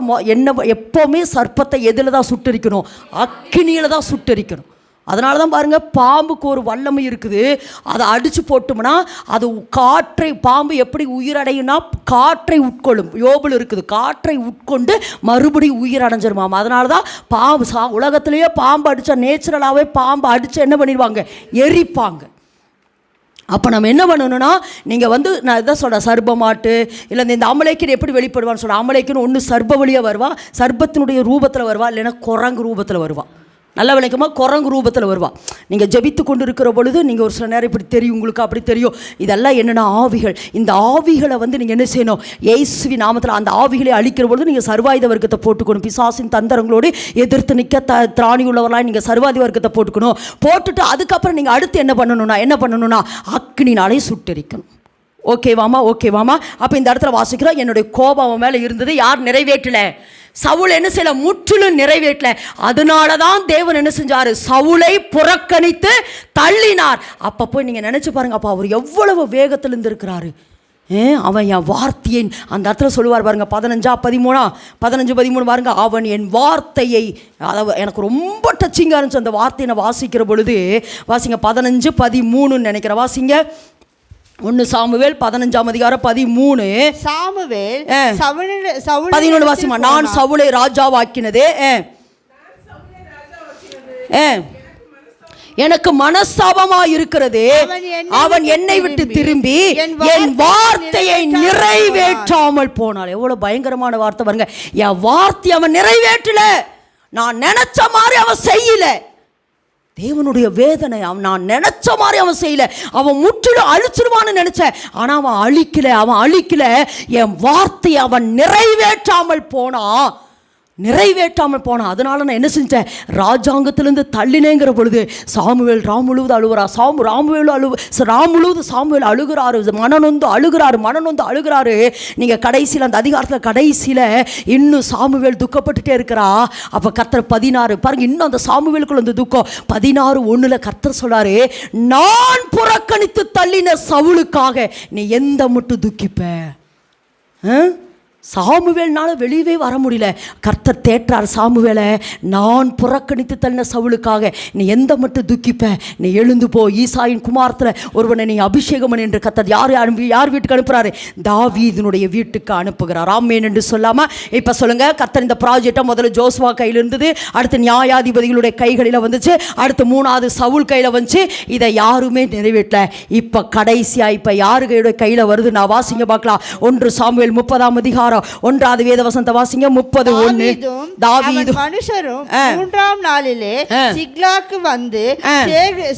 Speaker 3: எப்போவுமே சர்ப்பத்தை எதில் தான் சுட்டரிக்கணும்? அக்கினியில் தான் சுட்டரிக்கணும். அதனால தான் பாருங்கள், பாம்புக்கு ஒரு வல்லமை இருக்குது. அதை அடித்து போட்டோம்னா அது காற்றை, பாம்பு எப்படி உயிரடையும்னா காற்றை உட்கொள்ளும். யோபில் இருக்குது, காற்றை உட்கொண்டு மறுபடியும் உயிரடைஞ்சிருமாம். அதனால தான் பாம்பு உலகத்திலேயே பாம்பு அடித்தா, நேச்சுரலாகவே பாம்பு அடித்து என்ன பண்ணிடுவாங்க? எரிப்பாங்க. அப்போ நம்ம என்ன பண்ணணும்னா, நீங்கள் வந்து நான் இதான் சொல்கிறேன், சர்ப்பமாட்டு இல்லை இந்த அமலேக்கின் எப்படி வெளிப்படுவான்னு சொல்கிறேன். அமலேக்கின்னு ஒன்று சர்ப்ப வழியாக வருவா, சர்ப்பத்தினுடைய ரூபத்தில் வருவா, இல்லைன்னா குரங்கு ரூபத்தில் வருவா. நல்ல விளக்கமாக குரங்கு ரூபத்தில் வருவா. நீங்கள் ஜபித்து கொண்டு இருக்கிற பொழுது நீங்கள் ஒரு சில நேரம் இப்படி தெரியும், உங்களுக்கு அப்படி தெரியும். இதெல்லாம் என்னென்னா ஆவிகள். இந்த ஆவிகளை வந்து நீங்கள் என்ன செய்யணும்? இயேசுவின் நாமத்தில் அந்த ஆவிகளை அழிக்கிற பொழுது நீங்கள் சர்வாயுத வர்க்கத்தை போட்டுக்கணும். பிசாசின் தந்திரங்களோடு எதிர்த்து நிற்க திராணி உள்ளவர்களாக நீங்கள் சர்வாயுத வர்க்கத்தை போட்டுக்கணும். போட்டுட்டு அதுக்கப்புறம் நீங்கள் அடுத்து என்ன பண்ணணும்னா அக்னினாலே சுட்டெரிக்கணும். ஓகேவாமா? அப்போ இந்த இடத்துல வாசிக்கிறோம், என்னுடைய கோபம் அவன் மேலே இருந்தது, யார் நிறைவேற்றல? சவுல் என்ன செய்யல? முற்றிலும் நிறைவேற்றல. அதனால தான் தேவன் என்ன செஞ்சார்? சவுலை புறக்கணித்து தள்ளினார். அப்போ போய் நீங்கள் நினச்சி பாருங்க, அப்போ அவர் எவ்வளவு வேகத்தில் இருந்திருக்கிறாரு. அவன் என் வார்த்தையை, அந்த இடத்துல சொல்லுவார் பாருங்க, 15-13 பாருங்க, அவன் என் வார்த்தையை, அதாவது எனக்கு ரொம்ப டச்சிங்காக இருந்துச்சு அந்த வார்த்தையை நான் வாசிக்கிற பொழுது. வாசிங்க 15-13 நினைக்கிறேன், வாசிங்க. 1 சாமுவேல் 15ஆம் அதிகாரம் 13.
Speaker 5: சாமுவேல்
Speaker 3: 11 வாசிமா. நான் சவுலை ராஜாவாக்கினதே எனக்கு மனஸ்தாபமா இருக்கிறது. அவன் என்னை விட்டு திரும்பி என் வார்த்தையை நிறைவேற்றாமல் போனாள். எவ்வளவு பயங்கரமான வார்த்தை பாருங்க. என் வார்த்தை அவன் நிறைவேற்றல, நான் நினைச்ச மாதிரி அவன் செய்யல. தேவனுடைய வேதனை. நான் நினைச்ச மாதிரி அவன் செய்யல, அவன் முற்றிலும் அழிச்சிருவான்னு நினைச்சேன், ஆனா அவன் அழிக்கல. என் வார்த்தையை அவன் நிறைவேற்றாமல் போனான். அதனால நான் என்ன செஞ்சேன்? ராஜாங்கத்திலிருந்து தள்ளினேங்கிற பொழுது சாமுவேல் ராமுழுவது அழுகுறா. சாமுவேல் அழுகிறாரு, மனநொந்து அழுகிறாரு. நீங்கள் கடைசியில் அந்த அதிகாரத்தில் கடைசியில் இன்னும் சாமுவேல் துக்கப்பட்டுட்டே இருக்கிறா. அப்போ கர்த்தர் 16 பாருங்க, இன்னும் அந்த சாமுவேலுக்குள்ள அந்த துக்கம் 16:1 கர்த்தர் சொல்றாரு, நான் புறக்கணித்து தள்ளின சவுலுக்காக நீ எந்த மட்டும் துக்கிப்ப? சாமுவேல்னால வெளியவே வர முடியல. கர்த்தர் தேற்றார் சாமுவேலை, நான் புறக்கணித்து தள்ளின சவுலுக்காக நீ எந்த மட்டும் துக்கிப்ப? நீ எழுந்து போ, ஈசாயின் குமாரத்தில் ஒருவனை நீ அபிஷேகம் பண்ணு என்று கர்த்தர் யார் வீட்டுக்கு அனுப்புகிறாரு? தாவீதினுடைய வீட்டுக்கு அனுப்புகிறார். ஆமென் என்று சொல்லாமல் இப்போ சொல்லுங்க, கர்த்தர் இந்த ப்ராஜெக்டை முதல்ல ஜோசுவா கையில் இருந்தது, அடுத்து நியாயாதிபதிகளுடைய கைகளில் வந்துச்சு, அடுத்து 3வது சவுல் கையில் வந்துச்சு. இதை யாருமே நிறைவேற்றல. இப்போ கடைசியாக இப்போ யாரு கையில் வருது? நான் வாசிங்க பார்க்கலாம். 1 சாமுவேல் 30ஆம் அதிகாரம் 1வது வேத வசனத்தை வாசிங்க. 30:1. தாவீதும்
Speaker 5: மனுஷரும் 3ஆம் நாளிலே சிக்லாக்கு வந்து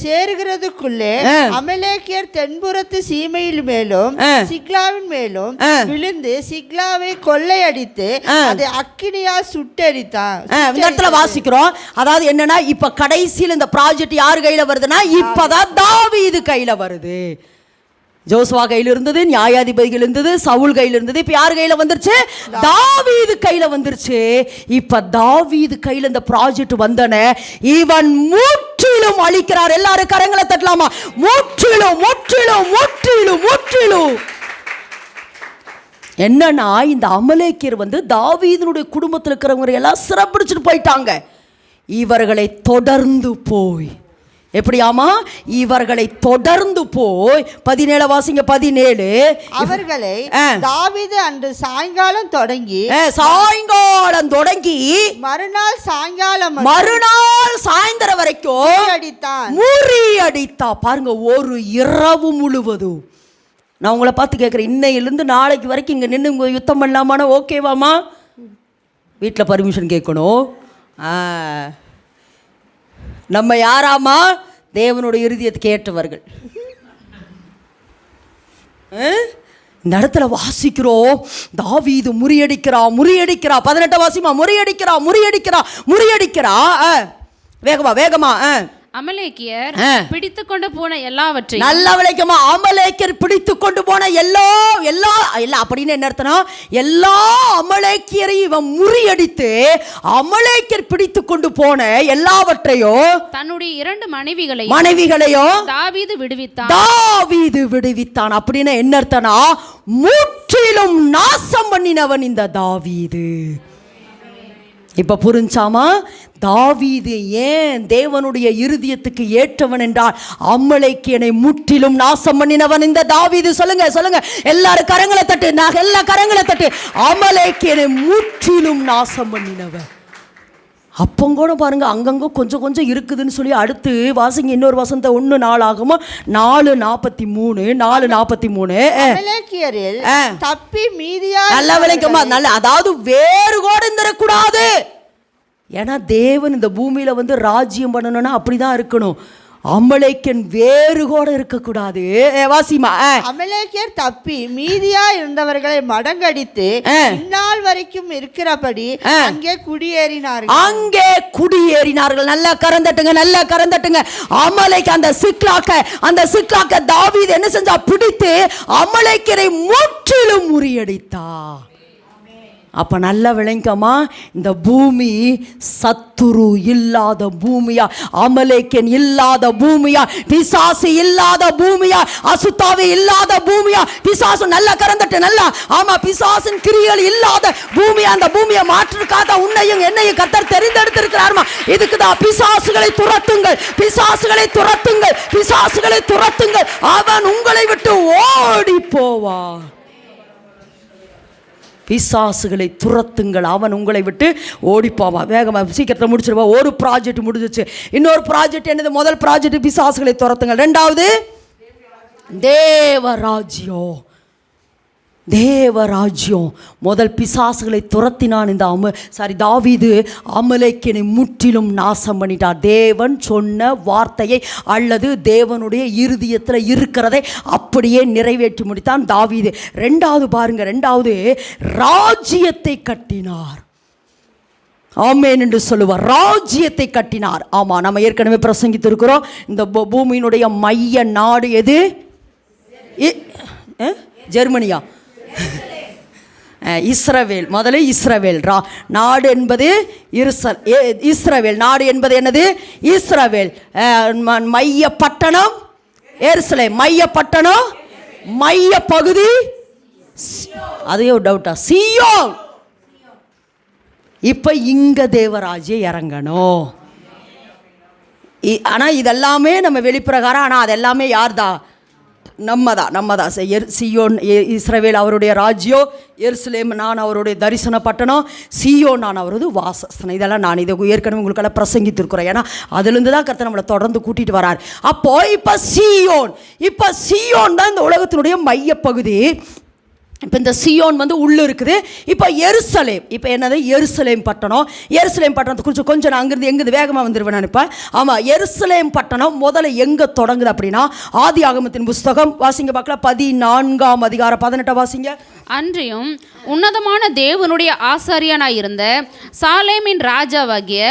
Speaker 5: சேருகிறதுக்குள்ளே அமலேக்கியர் தென்புறத்து சீமையில் மேலும் சிக்லாவின் மேலும் விழுந்து சிக்லாவை கொள்ளையடித்து அதை அக்கினியால் சுட்டெரித்தான்.
Speaker 3: இந்த இடத்துல வாசிக்கிறோம். அதாவது என்னன்னா, இப்ப கடைசியில் இந்த ப்ராஜெக்ட் யார் கையில வருதுன்னா, இப்பதான் தாவீது கையில வருது.
Speaker 2: ஜோசுவா கையில் இருந்தது, நியாயாதிபதிகள் இருந்தது, சவுல் கையில் இருந்தது. இப்போ யார் கையில் வந்துருச்சு? தாவீது கையில் வந்துருச்சு. இப்போ தாவீது கையில் இந்த ப்ராஜெக்ட் வந்தன இவன் முற்றிலும் அழிக்கிறார். எல்லாரும் கரங்களை தட்டலாமா? முற்றிலும் முற்றிலும் முற்றிலும் முற்றிலும். என்னன்னா இந்த அமலேக்கியர் வந்து தாவீதினுடைய குடும்பத்தில் இருக்கிறவங்க எல்லாம் சிறப்பிடிச்சிட்டு போயிட்டாங்க. இவர்களை தொடர்ந்து போய் எப்படியாமா? இவர்களை தொடர்ந்து போய் 17 வாசிங்க 17.
Speaker 5: அவர்களை தாவீது அன்று சாயங்காலம் தொடங்கி மறுநாள்
Speaker 2: சாயந்தரம் வரைக்கும் முறியடித்தா. பாருங்க, ஒரு இரவு முழுவதும். நான் உங்களை பார்த்து கேட்குறேன், இன்னையிலிருந்து நாளைக்கு வரைக்கும் இங்கே நின்று உங்கள் யுத்தம் பண்ணலாமான்னு ஓகேவாமா? வீட்டில் பர்மிஷன் கேட்கணும். நம்ம யாராமா? தேவனுடைய இருதயத்துக்கு ஏற்றவர்கள். இந்த இடத்துல வாசிக்கிறோம், தாவீது முறியடிக்கிறா 18 வாசிமா. முறியடிக்கிறா. வேகமா.
Speaker 4: அமலேக்கியர் பிடித்து கொண்டு போன எல்லாவற்றையும்.
Speaker 2: நல்ல விளைக்குமா? அமலேக்கியர் பிடித்து கொண்டு போன எல்லா அப்படின்னு என்ன அர்த்தம்? எல்லா அமலேக்கியரையும் இவன் முறியடித்து அமலேக்கியர் பிடித்து கொண்டு போன எல்லாவற்றையும்
Speaker 4: தன்னுடைய 2 மனைவிகளையும் தாவீது விடுவித்தான்.
Speaker 2: அப்படின்னு என்ன அர்த்தம்னா, முற்றிலும் நாசம் பண்ணினவன் இந்த தாவீது. இப்ப புரிஞ்சாமா? தாவீது ஏன் தேவனுடைய இருதயத்துக்கு ஏற்றவன் என்றால், அமலேக்கியனை முற்றிலும் நாசம் பண்ணினவன் இந்த தாவீது. சொல்லுங்க எல்லாரும் கரங்களை தட்டு. எல்லா கரங்களை தட்டு. அமலேக்கியனை முற்றிலும் நாசம் பண்ணினவன். அப்போ கூட பாருங்க, அங்கங்க கொஞ்சம் இருக்குதுன்னு சொல்லி அடுத்து வாசிங்க இன்னொரு வசனத்தை 1:4 4:43
Speaker 5: தப்பி மீதியா
Speaker 2: நல்ல விளைக்குமா? அதாவது வேறு கூட இருந்துடக்கூடாது. ஏன்னா தேவன் இந்த பூமியில வந்து ராஜ்யம் பண்ணணும்னா அப்படிதான் இருக்கணும். அமலேக்கியன் வேறு கூட இருக்கக்கூடாது. வாசிமா.
Speaker 5: அமலேக்கியர் தப்பி மீதியா இருந்தவர்களை மடங்கடித்து இந்நாள் வரைக்கும் இருக்கிறபடி அங்கே குடியேறினார்கள். நல்லா கரந்தட்டுங்க. அமலேக் அந்த சிக்லாக்க தாவீது என்ன செஞ்சா? பிடித்து அமலேக்கியரை முற்றிலும் முறியடித்தா. அப்போ நல்லா விளங்கமா? இந்த பூமி சத்துரு இல்லாத பூமியா, அமலேக்கியன் இல்லாத பூமியா, பிசாசு இல்லாத பூமியா, அசுத்தாவி இல்லாத பூமியா. பிசாசு நல்லா கறந்துட்டு நல்லா. ஆமா, பிசாசின் கிரியைகள் இல்லாத பூமியா. அந்த பூமியை மாற்றுக்காத உன்னையும் என்னையும் கர்த்தர் தெரிந்தெடுத்திருக்கிறாருமா. இதுக்குதான் பிசாசுகளை துரத்துங்கள், அவன் உங்களை விட்டு ஓடி போவான். பிசாசுகளை துரத்துங்கள், அவன் உங்களை விட்டு ஓடிப்போவான். வேகமாக சீக்கிரத்தை முடிச்சிருவா. ஒரு ப்ராஜெக்ட் முடிஞ்சிச்சு. இன்னொரு ப்ராஜெக்ட் என்னது? முதல் ப்ராஜெக்ட் பிசாசுகளை துரத்துங்கள். 2வது தேவராஜ்யம். முதல் பிசாசுகளை துரத்தினான் இந்த தாவீது. அமலேக்கியனை முற்றிலும் நாசம் பண்ணிட்டார். தேவன் சொன்ன வார்த்தையை அல்லது தேவனுடைய இருதயத்தில் இருக்கிறதை அப்படியே நிறைவேற்றி முடித்தான் தாவீது. 2வது பாருங்க, 2வது ராஜ்யத்தை கட்டினார். ஆமென் என்று சொல்லுவார். ராஜ்யத்தை கட்டினார். ஆமாம், நம்ம ஏற்கனவே பிரசங்கித்திருக்கிறோம். இந்த பூமியினுடைய மைய நாடு எது? ஜெர்மனியா? இஸ்ரவேல். முதல்ல இஸ்ரவேல் நாடு என்பது இஸ்ரவேல். நாடு என்பது என்னது? இஸ்ரவேல். மைய பட்டணம் எருசலேம். மைய பட்டணம், மைய பகுதி, அதே ஒரு டவுட்டா? சீயோன். இப்ப இங்க தேவராஜ்யம் இறங்கணும். ஆனா இதெல்லாமே நம்ம வெளிப்பிரகாரம். ஆனா அதெல்லாமே யார்தான்? நம்மதான். சீயோன் இஸ்ரவேல் அவருடைய ராஜ்யம், எருசலேம் நான் அவருடைய தரிசன பட்டணம், சீயோன் நான் அவரது வாசஸ்தனம். இதெல்லாம் நான் இதை ஏற்கனவே உங்களுக்கெல்லாம் பிரசங்கித்திருக்கிறேன். ஏன்னா அதுலேருந்து தான் கர்த்தர் நம்மளை தொடர்ந்து கூட்டிகிட்டு வரார். அப்போ இப்போ சீயோன் தான் இந்த உலகத்தினுடைய மையப்பகுதி.
Speaker 2: இப்போ இந்த சியோன் வந்து உள்ளே இருக்குது. இப்போ எருசலேம், இப்போ என்னது எருசலேம் பட்டணம். எருசலேம் பட்டணத்தை குறித்து கொஞ்சம் நான் அங்கேருந்து எங்கேருந்து வேகமாக வந்துடுவேன் நினைப்பேன். ஆமாம், எருசலேம் பட்டணம் முதல்ல எங்கே தொடங்குது அப்படின்னா ஆதியாகமத்தின் புஸ்தகம் வாசிங்க பார்க்கலாம், 14ஆம் அதிகாரம் 18 வாசிங்க.
Speaker 4: அன்றியும் உன்னதமான தேவனுடைய ஆசாரியனாயிருந்த சாலேமின் ராஜாவாகிய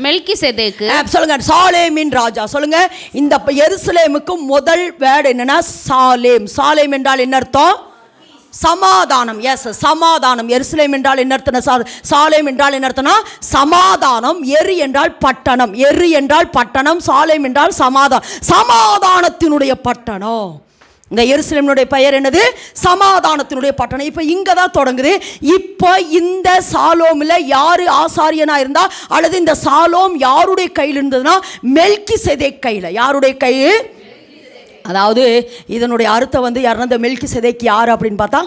Speaker 4: மெல்கிசேதேக்கு.
Speaker 2: சொல்லுங்க, சாலேமின் ராஜா சொல்லுங்க. இந்த எருசலேமுக்கு முதல் வேர்டு என்னன்னா சாலேம். சாலேம் என்றால் என்ன அர்த்தம்? சமாதானம். எஸ், சமாதானம். எருசலேம் என்றால் என்ன அர்த்தம்? சாலேம் என்றால் என்ன அர்த்தம்னா சமாதானம். எரு என்றால் பட்டணம், எரு என்றால் பட்டணம், சாலேம் என்றால் சமாதானத்தினுடைய பட்டணம். இந்த எருசலேமினுடைய பெயர் என்னது? சமாதானத்தினுடைய பட்டணம். இப்போ இங்கே தான் தொடங்குது. இப்போ இந்த சாலோமில் யார் ஆசாரியனாக இருந்தா, அல்லது இந்த சாலோம் யாருடைய கையில் இருந்ததுன்னா மெல்கிசேதேக் கையில். யாருடைய கை? அதாவது இதனுடைய அர்த்தம் வந்து யாருன்னா இந்த மெல்கிசேதேக் யார் அப்படின்னு பார்த்தா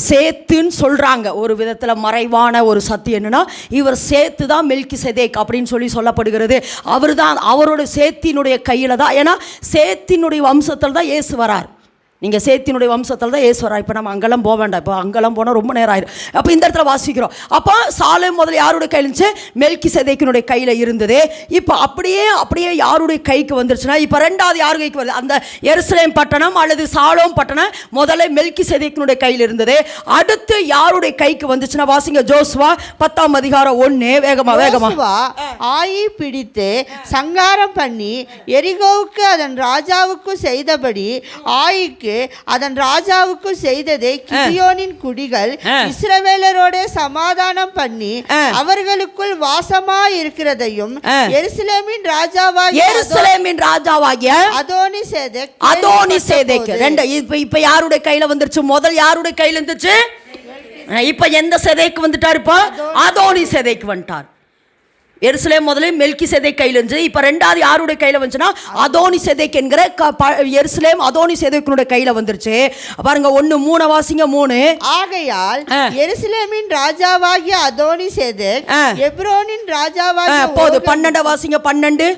Speaker 2: சேத்துன்னு சொல்கிறாங்க. ஒரு விதத்தில் மறைவான ஒரு சத்தியம் என்னன்னா இவர் சேத்து தான் மெல்கிசேதேக் அப்படின்னு சொல்லப்படுகிறது. அவர் தான், அவரோட சேத்தினுடைய கையில் தான். ஏன்னா சேத்தினுடைய வம்சத்தில் தான் இயேசு வரார். நீங்கள் சேத்தினுடைய வம்சத்தில் தான் இயேசு வரார். இப்போ நம்ம அங்கெல்லாம் போக வேண்டாம், இப்போ அங்கெல்லாம் போனால் ரொம்ப நேரம் ஆயிடும். அப்போ இந்த இடத்துல வாசிக்கிறோம். அப்போ சாலேம் முதல்ல யாருடைய கையில் இருந்துச்சு? மெல்கிசேதேக்கினுடைய கையில் இருந்தது. இப்போ அப்படியே யாருடைய கைக்கு வந்துருச்சுன்னா இப்போ ரெண்டாவது யார் கைக்கு வருது? அந்த எருசலேம் பட்டணம் அல்லது சாலோம் பட்டணம் முதல்ல மெல்கிசேதேக்கினுடைய கையில் இருந்தது. அடுத்து யாருடைய கைக்கு வந்துச்சுன்னா வாசிங்க, ஜோசுவா 10ஆம் அதிகாரம் 1. வேகமா
Speaker 3: ஆயி பிடித்து சங்காரம் பண்ணி எரிகோவுக்கு அதன் ராஜாவுக்கு செய்தபடி ஆயிக்கு அதன் ராஜாவுக்கு செய்ததை கிபியோனின் குடிகள் இஸ்ரவேலரோட சமாதானம் பண்ணி அவர்களுக்குள் வாசமா இருக்கிறதையும் எருசலேமின் ராஜாவாகிய அதோனிசேதேக் ரெண்டு. இப்ப யாருடைய கையில வந்துருச்சு? முதல் யாருடைய கையில இருந்துச்சு? இப்ப எந்த சேதேக்கு வந்துட்டார்? இப்போ அதோனிசேதேக் வந்துட்டார். எருசலேம் முதல்ல மெல்கிசேதேக் கையில் இருந்துச்சு. இப்போ ரெண்டாவது யாருடைய கையில் வந்துச்சுன்னா அதோனிசேதேக் என்கிற எருசலேம் அதோனிசேதேக்கினுடைய கையில் வந்துருச்சு. பாருங்க 1:3 வாசிங்க. 3. ஆகையால் எருசலேமின் ராஜாவாகிய அதோனிசேதேக் எப்ரோனின் ராஜாவாகிய
Speaker 2: போது 12 வாசிங்க. 12.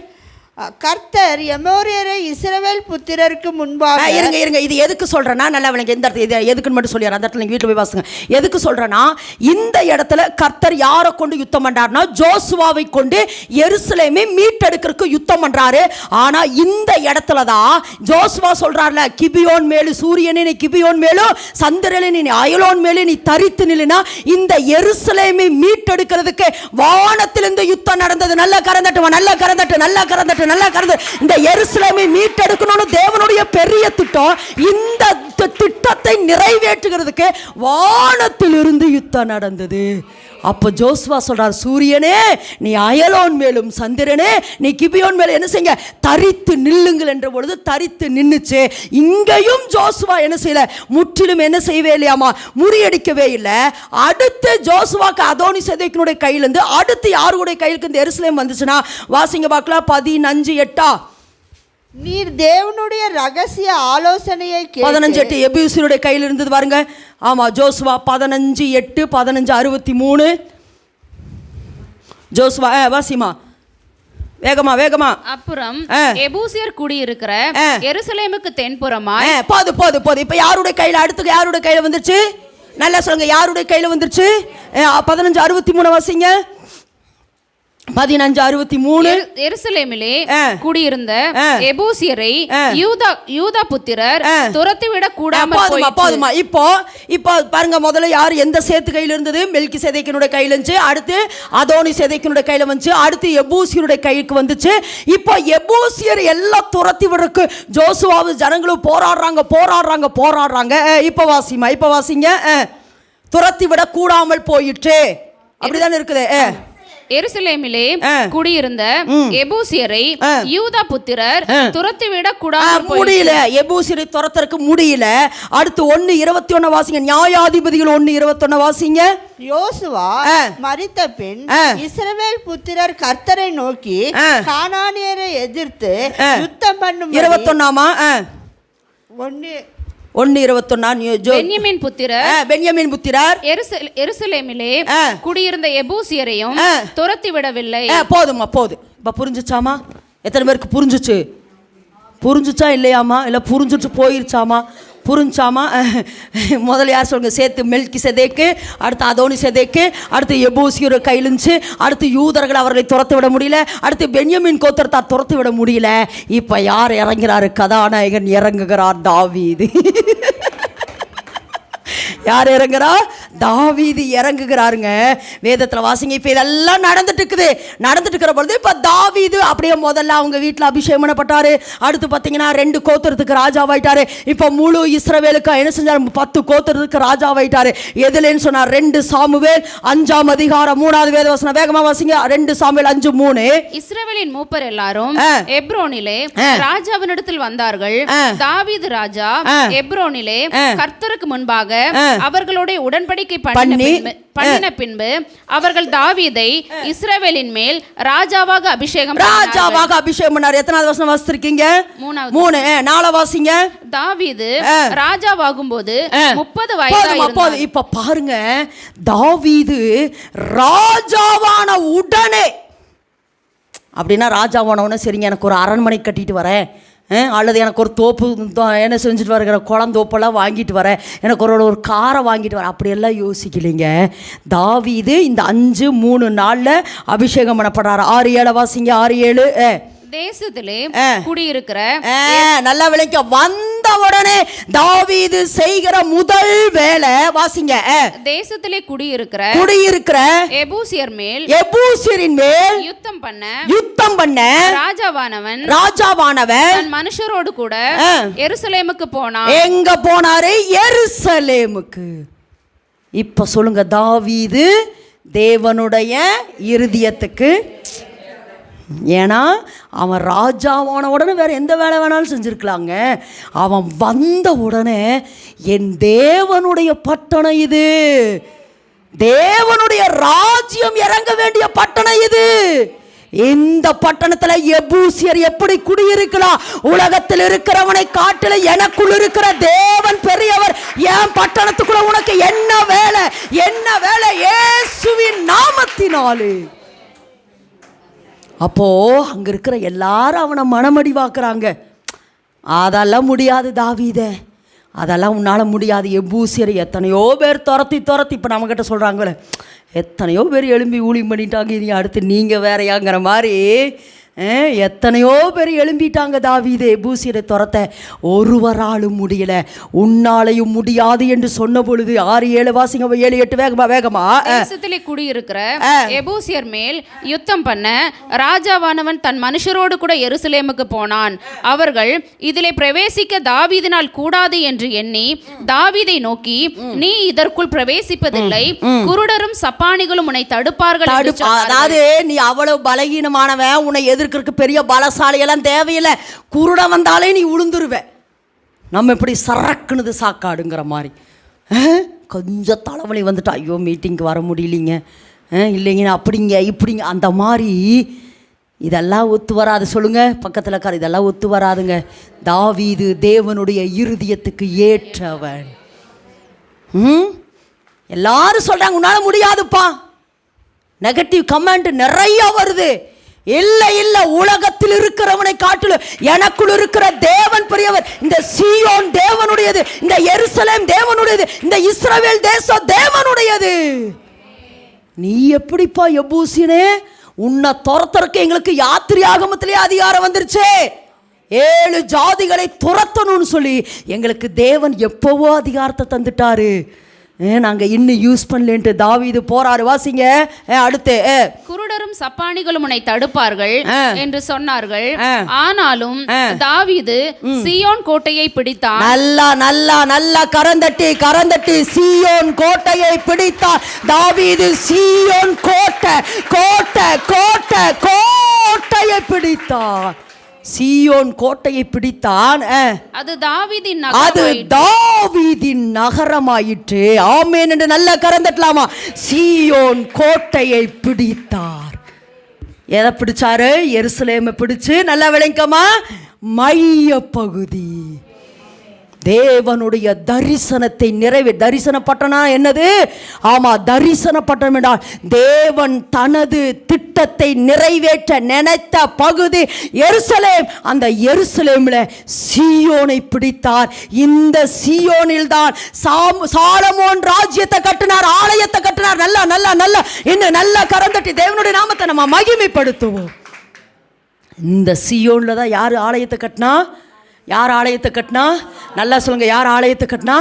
Speaker 3: கர்த்தர் எமோரியரை இஸ்ரவேல் புத்திரருக்கு முன்பாக.
Speaker 2: இருங்க இது எதுக்கு சொல்றேன்னா நல்லா விளங்க. இந்த இடத்துல இது எதுக்குன்னு மட்டும் சொல்லிடுறேன். அந்த இடத்துல நீங்கள் வீட்டில் போய் வாசுங்க. எதுக்கு சொல்றேன்னா இந்த இடத்துல கர்த்தர் யாரை கொண்டு யுத்தம் பண்றாருன்னா ஜோசுவாவை கொண்டு எருசலேமை மீட்டெடுக்கிறதுக்கு யுத்தம் பண்றாரு. ஆனா இந்த இடத்துல தான் ஜோசுவா சொல்றாருல, கிபியோன் மேலு சூரியனே நீ கிபியோன் மேலும் சந்திரனே நீ அயலோன் மேலே நீ தரித்து நில்லுனா இந்த எருசலேமை மீட்டெடுக்கிறதுக்கு வானத்திலிருந்து யுத்தம் நடந்தது. நல்ல கரந்தட்டு, நல்ல கரந்தட்டு, நல்ல கரந்தட்டு, நல்லா கருது. இந்த எருசலேமை மீட்டெடுக்கணும்னு தேவனுடைய பெரிய திட்டம். இந்த திட்டத்தை நிறைவேற்றுகிறதுக்கு வானத்திலிருந்து யுத்தம் நடந்தது. அப்போ ஜோசுவா சொல்றார், சூரியனே நீ அயலோன் மேலும் சந்திரனே நீ கிபியோன் மேலும் என்ன செய்யுங்க? தரித்து நில்லுங்கள் என்ற பொழுது தரித்து நின்னுச்சு. இங்கேயும் ஜோசுவா என்ன செய்யல? முற்றிலும் என்ன செய்யவே இல்லையாமா? முறியடிக்கவே இல்லை. அடுத்து ஜோசுவாக்கு அதோனிசேதேக்கினுடைய கையிலிருந்து அடுத்து யாருடைய கையிலுக்கு இந்த எருசலேம் வந்துச்சுன்னா வாசிங்க பார்க்கலாம். 15:8.
Speaker 3: நீர் தேவனுடைய ரகசிய ஆலோசனையை
Speaker 2: 15:8 எபூசியருடைய கையில் இருந்தது பாருங்க. ஆமா, ஜோசுவா 15:8 15:63. ஜோசுவா வாசிமா வேகமா.
Speaker 4: அப்புறம் எபூசியர் குடியிருக்கிற எருசலேமுக்கு தென்புறமா.
Speaker 2: போது இப்ப யாருடைய கையில அடுத்து யாருடைய கையில வந்துருச்சு? நல்லா சொல்லுங்க, யாருடைய கையில வந்துருச்சு? 15:63 வாசிங்க. 15:63.
Speaker 4: எருசலேமிலே குடியிருந்த எபூசியரை யூதா புத்திரர் துரத்திவிட கூடாமல்
Speaker 2: போதுமா. இப்போ பாருங்க, முதல்ல யார் எந்த சேத்து கையில் இருந்தது? மெல்கிசேதேக்கினுடைய கையில் இருந்துச்சு. அடுத்து அதோனிசேதேக்கினுடைய கையில் வந்துச்சு. அடுத்து எபூசியருடைய கைக்கு வந்துச்சு. இப்போ எபூசியர் எல்லாம் துரத்தி விடுறதுக்கு ஜோசுவாவும் ஜனங்களும் போராடுறாங்க. இப்போ வாசிங்க. துரத்தி விட கூடாமல் போயிற்று. அப்படிதானே இருக்குது.
Speaker 4: எருசலேமிலே குடியிருந்த எபூசியரை யூதா புத்திரர் துரத்திவிட கூடாமல்
Speaker 2: முடியல. எபூசியரை துரத்தறதுக்கு முடியல. அடுத்து 1:21 வாசிங்க. நியாயாதிபதிகள் 1:21 வாசிங்க.
Speaker 3: யோசுவா மரித்த பின் இஸ்ரவேல் புத்திரர் கர்த்தரை நோக்கி கானானியரை எதிர்த்து யுத்தம் பண்ணும்.
Speaker 2: 21ஆமா 1:21 பென்யமீன் புத்திரர்
Speaker 4: எருசலேமிலே குடியிருந்த எபூசியரையும் துரத்தி விடவில்லை.
Speaker 2: போதுமா. இப்ப புரிஞ்சுச்சாமா? எத்தனை பேருக்கு புரிஞ்சுச்சா இல்லையாமா? இல்ல புரிஞ்சுட்டு போயிருச்சாமா?
Speaker 3: புரிஞ்சாமா? முதல்ல யார் சொல்லுங்க? சேர்த்து மெல்கி செதேக்கு, அடுத்து அதோனி செதேக்கு, அடுத்து எபூசியர் கையிலிருந்துச்சு, அடுத்து யூதர்கள் அவர்களை துரத்து விட முடியல, அடுத்து பென்யமீன் கோத்திரத்தை துரத்து விட முடியல. இப்போ யார் இறங்குறாரு? கதாநாயகன் இறங்குகிறார், தாவீது. யார் இறங்குறா? தாவீது இறங்குகிறாருங்க. வேதத்தில் வாசிங்க. இப்போ இதெல்லாம் நடந்துட்டு இருக்கிற பொழுது இப்போ தாவீது அப்படியே முதல்ல அவங்க வீட்டில் அபிஷேகம் பண்ணப்பட்டாரு. அடுத்து பார்த்தீங்கன்னா 2 கோத்திரத்துக்கு ராஜாவாயிட்டாரு. இப்போ முழு இஸ்ரவேலுக்கு என்ன செஞ்சார்? 10 கோத்திரத்துக்கு ராஜாவாயிட்டாரு. எதுலன்னு சொன்னார்? 2 சாமுவேல் 5ஆம் அதிகாரம் 3வது வேத வசனம். வேகமா வாசிங்க. 2 சாமுவேல் 5:3.
Speaker 4: இஸ்ரவேலின் மூப்பர் எல்லாரும் எப்ரோனிலே ராஜாவினிடத்தில் வந்தார்கள். தாவீது ராஜா எப்ரோனிலே கர்த்தருக்கு முன்பாக அவர்களோட உடன்படிக்கை பண்ணின பின்பு அவர்கள் தாவீதை இஸ்ரவேலின் மேல் ராஜாவாக அபிஷேகம்
Speaker 3: பண்ணார். எத்தனாவது வசனம் வாசிச்சிருக்கீங்க? 3. 4 வாசிங்க.
Speaker 4: தாவீது ராஜாவாகும் போது 30 வயதாயிருந்தார்.
Speaker 3: இப்ப பாருங்க, தாவீது ராஜாவான உடனே, அப்படின்னா ராஜாவானவன சரிங்க எனக்கு ஒரு அரண்மனை கட்டிட்டு வரேன், அல்லது எனக்கு ஒரு தோப்பு என்ன செஞ்சுட்டு வருகிற குளந்தோப்பெல்லாம் வாங்கிட்டு வரேன், எனக்கு ஒரு காரை வாங்கிட்டு வரேன், அப்படியெல்லாம் யோசிக்கலைங்க. தாவீது இந்த 5-3 நாளில் அபிஷேகம் பண்ணப்படுறாரு. 6-7 வாசிங்க. 6-7.
Speaker 4: தேசத்திலே குடியிருக்கிற,
Speaker 3: நல்லா விளைக்க வந்த உடனே தாவீது செய்கிற முதல் வேலை வாசிங்க.
Speaker 4: தேசத்திலே குடியிருக்கிற எபூசியரின் மேல் யுத்தம் பண்ண ராஜாவானவன் மனுஷரோடு கூட எருசலேமுக்கு போனான்.
Speaker 3: எங்க போனாரு? எருசலேமுக்கு. இப்ப சொல்லுங்க, தாவீது தேவனுடைய இருதயத்துக்கு, ஏன்னா அவன் ராஜாவான உடனே வேற எந்த வேலை வேணாலும் செஞ்சுருக்கலாங்க. அவன் வந்த உடனே என் தேவனுடைய பட்டணம் இது, தேவனுடைய ராஜ்யம் இறங்க வேண்டிய பட்டணம் இது, இந்த பட்டணத்துல எபூசியர் எப்படி குடியிருக்கலாம்? உலகத்தில் இருக்கிறவனை காட்டில எனக்குள் இருக்கிற தேவன் பெரியவர். என் பட்டணத்துக்குள்ள உனக்கு என்ன வேலை? என்ன வேலை? இயேசுவின் நாமத்தினாலே. அப்போ அங்க இருக்கிற எல்லாரும் அவனை மனமடிவாக்குறாங்க. அதெல்லாம் முடியாது தாவீதே, அதெல்லாம் உன்னால் முடியாது. எபூசியர் எத்தனையோ பேர் துரத்தி இப்போ நம்மக்கிட்ட சொல்கிறாங்களே, எத்தனையோ பேர் எழும்பி ஊழியம் பண்ணிட்டாங்க, இனி அடுத்து நீங்கள் வேறையாங்கிற மாதிரி எத்தனையோ பேர் எழும்பிட்டாங்க. தாவீதே எபூசியரை துரத்த ஒருவராலும் முடியல, உன்னாலையும் முடியாது என்று சொன்ன பொழுது 6-7 வாசிங்க. 7-8 வேகமா.
Speaker 4: தேசத்திலே குடியிருக்கிற எபூசியர் மேல் யுத்தம் பண்ண ராஜாவானவன் தன் மனுஷரோடு கூட எருசலேமுக்கு போனான். அவர்கள் இதிலே பிரவேசிக்க தாவீதினால் கூடாது என்று எண்ணி தாவீதை நோக்கி, நீ இதற்குள் பிரவேசிப்பதில்லை, குருடரும் சப்பானிகளும் உன்னை தடுப்பார்கள்.
Speaker 3: அதாவது நீ அவ்வளவு பலகீனமானவன், உன்னை எதிர்க்கிறதுக்கு பெரிய பலசாலியெல்லாம் தேவையில்லை, குருட வந்தாலே நீ உளுந்துருவ. நம்ம இப்படி சரக்குனது சாக்காடுங்கிற மாதிரி. கொஞ்சம் தலைவலி வந்துட்டு ஐயோ மீட்டிங்க்கு வர முடியலிங்க, இல்லைங்க அப்படிங்க இப்படிங்க, அந்த மாதிரி இதெல்லாம் ஒத்து வராது. சொல்லுங்க பக்கத்தில் இருக்கார், இதெல்லாம் ஒத்து வராதுங்க. தாவீது தேவனுடைய இருதயத்துக்கு ஏற்றவன். எல்லாரும் சொல்றாங்க உன்னால முடியாதுப்பா, நெகட்டிவ் கமெண்ட் நிறைய வருது. இல்ல உலகத்தில் இருக்கிறவனை காட்டிலும் எனக்குள் இருக்கிற தேவன் பெரியவர். இந்த சீயோன் தேவனுடையது, இந்த எருசலேம் தேவனுடையது, இந்த இஸ்ரவேல் தேசம் தேவனுடையது. நீ எப்படிப்பா எபூசியனே, உன்னை துரத்துறக்கு எங்களுக்கு யாத்திரையாகமத்திலே அதிகாரம் வந்துருச்சே, 7 ஜாதிகளை துரத்தணும்னு சொல்லி எங்களுக்கு தேவன் எப்பவோ அதிகாரத்தை தந்துட்டாரு, நாங்கள் இன்னும் யூஸ் பண்ணலன்ட்டு தாவீது போறாரு. வாசிங்க அடுத்து.
Speaker 4: குருடரும் சப்பானிகளும் உன்னை தடுப்பார்கள் என்று சொன்னார்கள். ஆனாலும் தாவீது சீயோன் கோட்டையை பிடித்தான்.
Speaker 3: நல்லா நல்லா நல்லா கரந்தட்டி சீயோன் கோட்டையை பிடித்தான். தாவீது சீயோன் கோட்டையை பிடித்தான். சீயோன் கோட்டையை பிடித்தான்.
Speaker 4: அது தாவீதின்
Speaker 3: நகரமாயிற்று. ஆமென் என்று நல்ல கரந்தட்டலாமா? சீயோன் கோட்டையை பிடித்தார். எதை பிடிச்சாரு? எருசலேமை பிடிச்சு, நல்லா விளங்கமா, மைய பகுதி
Speaker 5: தேவனுடைய தரிசனத்தை தரிசன பட்டணம் என்னது? ஆமாம், தரிசன பட்டணம் என்றால் தேவன் தனது திட்டத்தை நிறைவேற்ற நினைத்த பகுதி எருசலேம். அந்த எருசலேமில் சீயோனை பிடித்தார். இந்த சீயோனில் தான் சாலமோன் ராஜ்யத்தை கட்டினார், ஆலயத்தை கட்டினார். நல்லா நல்லா நல்லா இன்னும் நல்லா கரந்தட்டி தேவனுடைய நாமத்தை நம்ம மகிமைப்படுத்துவோம். இந்த சீயோனில் தான் யார் ஆலயத்தை கட்டினா? யார் ஆலயத்தை கட்டினா? நல்லா சொல்லுங்க, யார் ஆலயத்தை கட்டினா?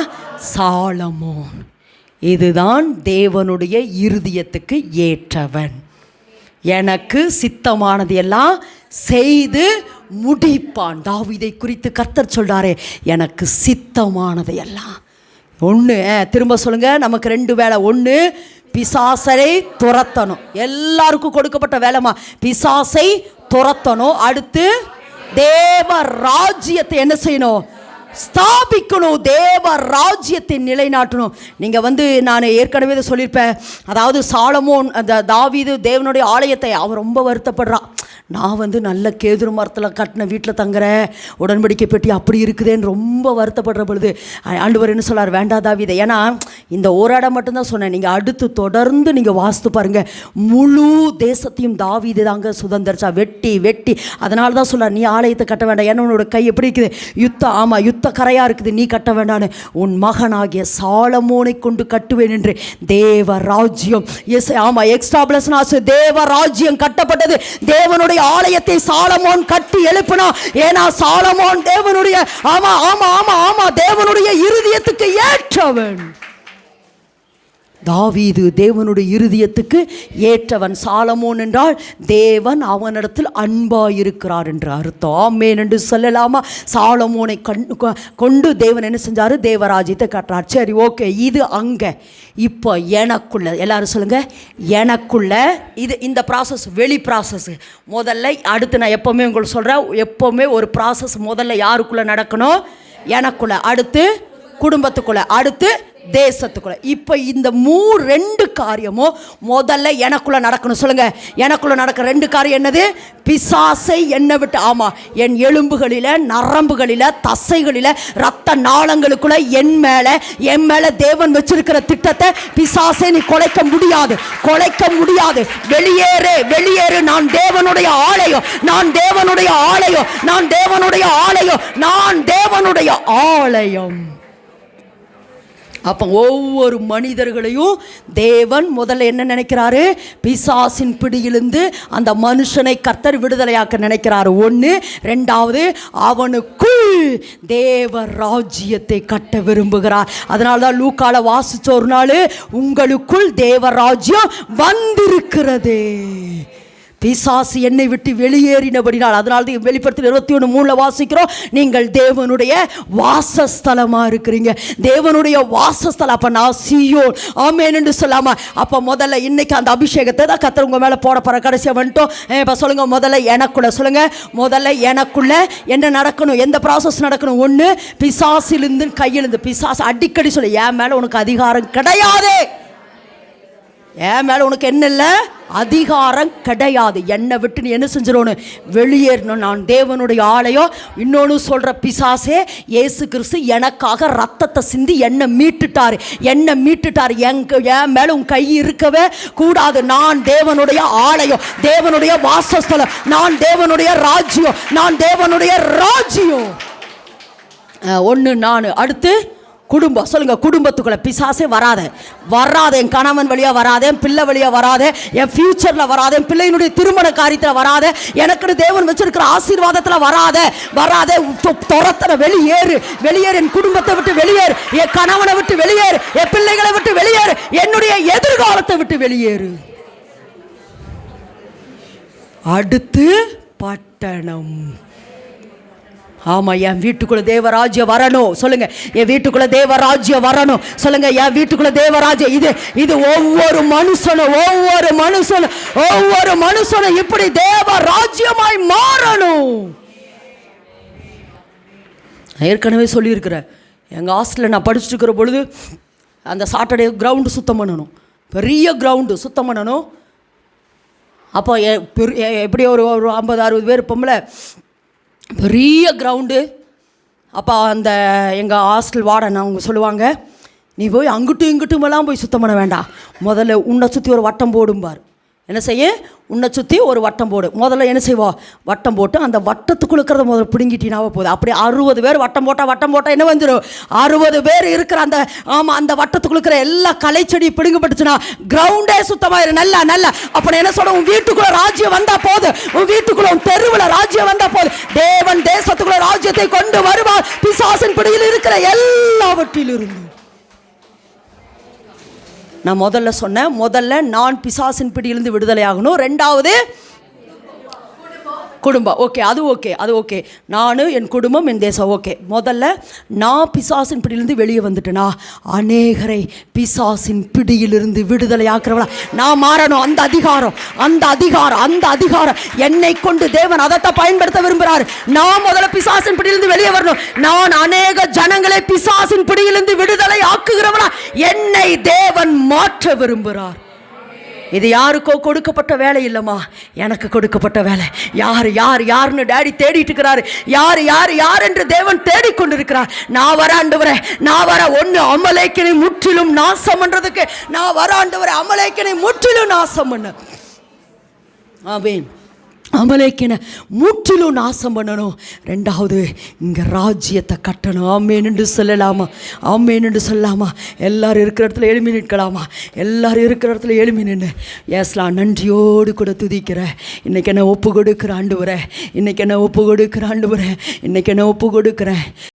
Speaker 5: சாலமோன். இதுதான் தேவனுடைய இருதயத்துக்கு ஏற்றவன். எனக்கு சித்தமானது எல்லாம் செய்து முடிப்பான். தாவீதை குறித்து கர்த்தர் சொல்றாரே, எனக்கு சித்தமானது எல்லாம். ஒன்று, திரும்ப சொல்லுங்க, நமக்கு 2 வேலை. ஒன்று, பிசாசை துரத்தணும். எல்லாருக்கும் கொடுக்கப்பட்ட வேலைமா, பிசாசை துரத்தணும். அடுத்து தேவ ராஜ்யத்தை என்ன செய்யணும்? ஸ்தாபிக்கணும். தேவ ராஜ்யத்தை நிலைநாட்டணும். நீங்கள் நான் ஏற்கனவே இதை சொல்லியிருப்பேன். அதாவது சாலமோன், அந்த தாவீது தேவனுடைய ஆலயத்தை அவர் ரொம்ப வருத்தப்படுறான். நான் நல்ல கேதுரு மரத்தில் கட்டின வீட்டில் தங்குறேன், உடன்படிக்கை பெட்டி அப்படி இருக்குதேன்னு ரொம்ப வருத்தப்படுற பொழுது ஆண்டவர் என்ன சொல்லார்? வேண்டாம் தாவீதை, ஏன்னா இந்த ஒரு இடம் மட்டும்தான் சொன்னேன், நீங்கள் அடுத்து தொடர்ந்து நீங்கள் வாஸ்து பாருங்கள், முழு தேசத்தையும் தாவீது தாங்க சுதந்திரிச்சா, வெட்டி வெட்டி. அதனால தான் சொல்லார், நீ ஆலயத்தை கட்ட வேண்டாம், ஏன்னா உன்னோட கை எப்படி இருக்குது? யுத்தம், ஆமாம் யுத்த கரையாக இருக்குது, நீ கட்ட வேண்டான்னு உன் மகனாகிய சாலமோனை கொண்டு கட்டுவேன் என்று தேவ ராஜ்யம், எஸ் ஆமாம் எக்ஸ்டாப்ளஸ் தேவ ராஜ்யம் கட்டப்பட்டது. தேவனுடைய ஆலயத்தை சாலமோன் கட்டி எழுப்பினா. ஏன்னா சாலமோன் தேவனுடைய ஆமா ஆமா ஆமா ஆமா தேவனுடைய இருதயத்துக்கு ஏற்றவன். தாவீது தேவனுடைய இருதயத்துக்கு ஏற்றவன். சாலமோன் என்றால் தேவன் அவனிடத்தில் அன்பாயிருக்கிறார் என்று அர்த்தம். ஆமென் என்று சொல்லலாமா? சாலமோனை கொண்டு தேவன் என்ன செஞ்சார்? தேவராஜ்யத்தை கட்டுறார். சரி, ஓகே, இது அங்கே. இப்போ எனக்குள்ள, எல்லாரும் சொல்லுங்க, எனக்குள்ள இது இந்த ப்ராசஸ் வெளி ப்ராசஸ். முதல்ல அடுத்து நான் எப்போவுமே உங்களுக்கு சொல்கிறேன், எப்போவுமே ஒரு ப்ராசஸ் முதல்ல யாருக்குள்ளே நடக்கணும்? எனக்குள்ள. அடுத்து குடும்பத்துக்குள்ள. அடுத்து தேசத்துக்குள்ள. இப்போ இந்த 2 காரியமும் முதல்ல எனக்குள்ள நடக்கணும். சொல்லுங்க, எனக்குள்ள நடக்க 2 காரியம் என்னது? பிசாசை என்னை விட்டு, ஆமா, என் எலும்புகளில, நரம்புகளில, தசைகளில, ரத்த நாளங்களுக்குள்ள என் மேல தேவன் வச்சிருக்கிற திட்டத்தை பிசாசை நீ குலைக்க முடியாது, குலைக்க முடியாது. வெளியேறு, வெளியேறு. நான் தேவனுடைய ஆலயம், நான் தேவனுடைய ஆலயம், நான் தேவனுடைய ஆலயம், நான் தேவனுடைய ஆலயம். அப்போ ஒவ்வொரு மனிதர்களையும் தேவன் முதல்ல என்ன நினைக்கிறாரு? பிசாசின் பிடியிலிருந்து அந்த மனுஷனை கர்த்தர் விடுதலையாக்க நினைக்கிறாரு. 1. 2வது, அவனுக்குள் தேவ ராஜ்யத்தை கட்ட விரும்புகிறார். அதனால தான் லூக்கால வாசிச்ச ஒரு நாள், உங்களுக்குள் தேவ ராஜ்யம் வந்திருக்கிறது. பிசாசு என்னை விட்டு வெளியேறினபடினால், அதனால தான் வெளிப்படுத்தல் 21:3 வாசிக்கிறோம், நீங்கள் தேவனுடைய வாசஸ்தலமாக இருக்கிறீங்க. தேவனுடைய வாசஸ்தலம். அப்போ நான் சீயோன், ஆமென் என்று சொல்லாமல், அப்போ முதல்ல இன்னைக்கு அந்த அபிஷேகத்தை தான் கர்த்தர் உங்கள் மேலே போட போகிற. கடைசியாக வந்துட்டோம். இப்போ சொல்லுங்கள், முதல்ல எனக்குள்ள. சொல்லுங்கள், முதல்ல எனக்குள்ள என்ன நடக்கணும்? எந்த ப்ராசஸ் நடக்கணும்? 1, பிசாசிலிருந்து கையிலிருந்து. பிசாசு அடிக்கடி சொல்லு, என் மேலே உனக்கு அதிகாரம் கிடையாது, என் மேலே உனக்கு என்ன இல்லை? அதிகாரம் கிடையாது. என்னை விட்டு நீ என்ன செஞ்சிடணும்? வெளியேறணும். நான் தேவனுடைய ஆலயம். இன்னொன்று சொல்கிற, பிசாசே, இயேசு கிறிஸ்து எனக்காக ரத்தத்தை சிந்தி என்னை மீட்டுட்டார், என்னை மீட்டுட்டார். என் மேலே உன் கை இருக்கவே கூடாது. நான் தேவனுடைய ஆலயம், தேவனுடைய வாசஸ்தலம், நான் தேவனுடைய ராஜ்யம், நான் தேவனுடைய ராஜ்யம். 1 நான். அடுத்து குடும்பம். சொல்லுங்க, குடும்பத்துக்குள்ள பிசாசே வராதே, வராதே. என் கணவன் வழியா வராதே, என் பிள்ளை வழியா வராதே, என் ஃபியூச்சர்ல வராதே, என் பிள்ளையினுடைய திருமண காரியத்தில் வராதே, எனக்கு தேவன் வச்சிருக்கிற ஆசீர்வாதத்தில் வராதே, வராதே. துரத்தன, வெளியேறு, வெளியேறு. என் குடும்பத்தை விட்டு வெளியேறு, என் கணவனை விட்டு வெளியேறு, என் பிள்ளைகளை விட்டு வெளியேறு, என்னுடைய எதிர்காலத்தை விட்டு வெளியேறு. அடுத்து பட்டணம். ஆமாம், என் வீட்டுக்குள்ள தேவராஜ்யம் வரணும். சொல்லுங்க, என் வீட்டுக்குள்ள தேவராஜ்யம் வரணும். சொல்லுங்க, என் வீட்டுக்குள்ள தேவராஜ்யம். இது ஒவ்வொரு மனுஷனும் இப்படி தேவராஜ்யமாய் மாறணும். ஏற்கனவே சொல்லியிருக்கிறேன், எங்கள் ஹாஸ்டலில் நான் படிச்சுட்டு இருக்கிற பொழுது அந்த சாட்டர்டே கிரவுண்டு சுத்தம் பண்ணணும், பெரிய கிரவுண்டு சுத்தம் பண்ணணும். அப்போ எப்படி ஒரு 50-60 பேர் இருப்போம்ல, பெரிய கிரவுண்டு.
Speaker 3: அப்போ அந்த எங்கள் ஹாஸ்டல் வார்டன் அவங்க சொல்லுவாங்க, நீ போய் அங்கிட்டும் இங்கிட்டுமெல்லாம் போய் சுத்தம் பண்ண வேண்டாம், முதல்ல உன்னை சுற்றி ஒரு வட்டம் போடும்பார். என்ன செய்ய? உன்னை சுற்றி ஒரு வட்டம் போடு. முதல்ல என்ன செய்வோம்? வட்டம் போட்டு அந்த வட்டத்துக்குள்ள இருக்கிறத முதல்ல பிடுங்கிட்டினாவே போகுது. அப்படி 60 பேர் வட்டம் போட்டால் என்ன வந்துடும்? 60 பேர் இருக்கிற அந்த அந்த வட்டத்துக்குள்ள இருக்கிற எல்லா களைச்செடி பிடுங்கப்பட்டுச்சுன்னா கிரவுண்டே சுத்தமாயிரும். நல்லா நல்லா அப்படி என்ன சொல்ல, உன் வீட்டுக்குள்ள ராஜ்யம் வந்தா போது, உன் வீட்டுக்குள்ள உன் தெருவில் ராஜ்யம் வந்தா போது. தேவன் தேசத்துக்குள்ள ராஜ்யத்தை கொண்டு வருவார். பிசாசின் பிடியில் இருக்கிற எல்லாவற்றிலிருந்து நான் முதல்ல சொன்னேன், முதல்ல நான் பிசாசின் பிடியிலிருந்து விடுதலை ஆகணும். 2வது குடும்பம். ஓகே, அது ஓகே. நான், என் குடும்பம், என் தேசம். ஓகே, முதல்ல நான் பிசாசின் பிடியிலிருந்து வெளியே வந்துட்டேனா அநேகரை பிசாசின் பிடியிலிருந்து விடுதலை ஆக்குறவளா நான் மாறணும். அந்த அதிகாரம் என்னை கொண்டு தேவன் அதைத்தான் பயன்படுத்த விரும்புகிறார். நான் முதல்ல பிசாசின் பிடியிலிருந்து வெளியே வரணும். நான் அநேக ஜனங்களை பிசாசின் பிடியிலிருந்து விடுதலை ஆக்குகிறவளா என்னை தேவன் மாற்ற விரும்புகிறார். இது யாருக்கோ கொடுக்கப்பட்ட வேலை இல்லைம்மா, எனக்கு கொடுக்கப்பட்ட வேலை. யாருன்னு டேடி தேடிட்டு இருக்கிறாரு. யார் என்று தேவன் தேடிக்கொண்டிருக்கிறார். நான் வர ஆண்டவரே, நான் வர. ஒன்று அமலேக்கினை முற்றிலும் நாசம் பண்றதுக்கு நான் வர ஆண்டவரே, அமலேக்கினை முற்றிலும் நாசம் பண்ண. ஆமென். அமலேக்கினை முற்றிலும் நாசம் பண்ணணும். 2வது இங்கே ராஜ்யத்தை கட்டணும். ஆமேன் என்று சொல்லலாமா? எல்லாரும் இருக்கிற இடத்துல எழுமி நிற்கலாமா? எல்லாரும் இருக்கிற இடத்துல எழுமி நின்று ஏஸ்லாம் நன்றியோடு கூட துதிக்கிறேன். இன்றைக்கி என்ன ஒப்பு கொடுக்குற ஆண்டவரே, இன்னைக்கு என்ன ஒப்பு கொடுக்குறேன்.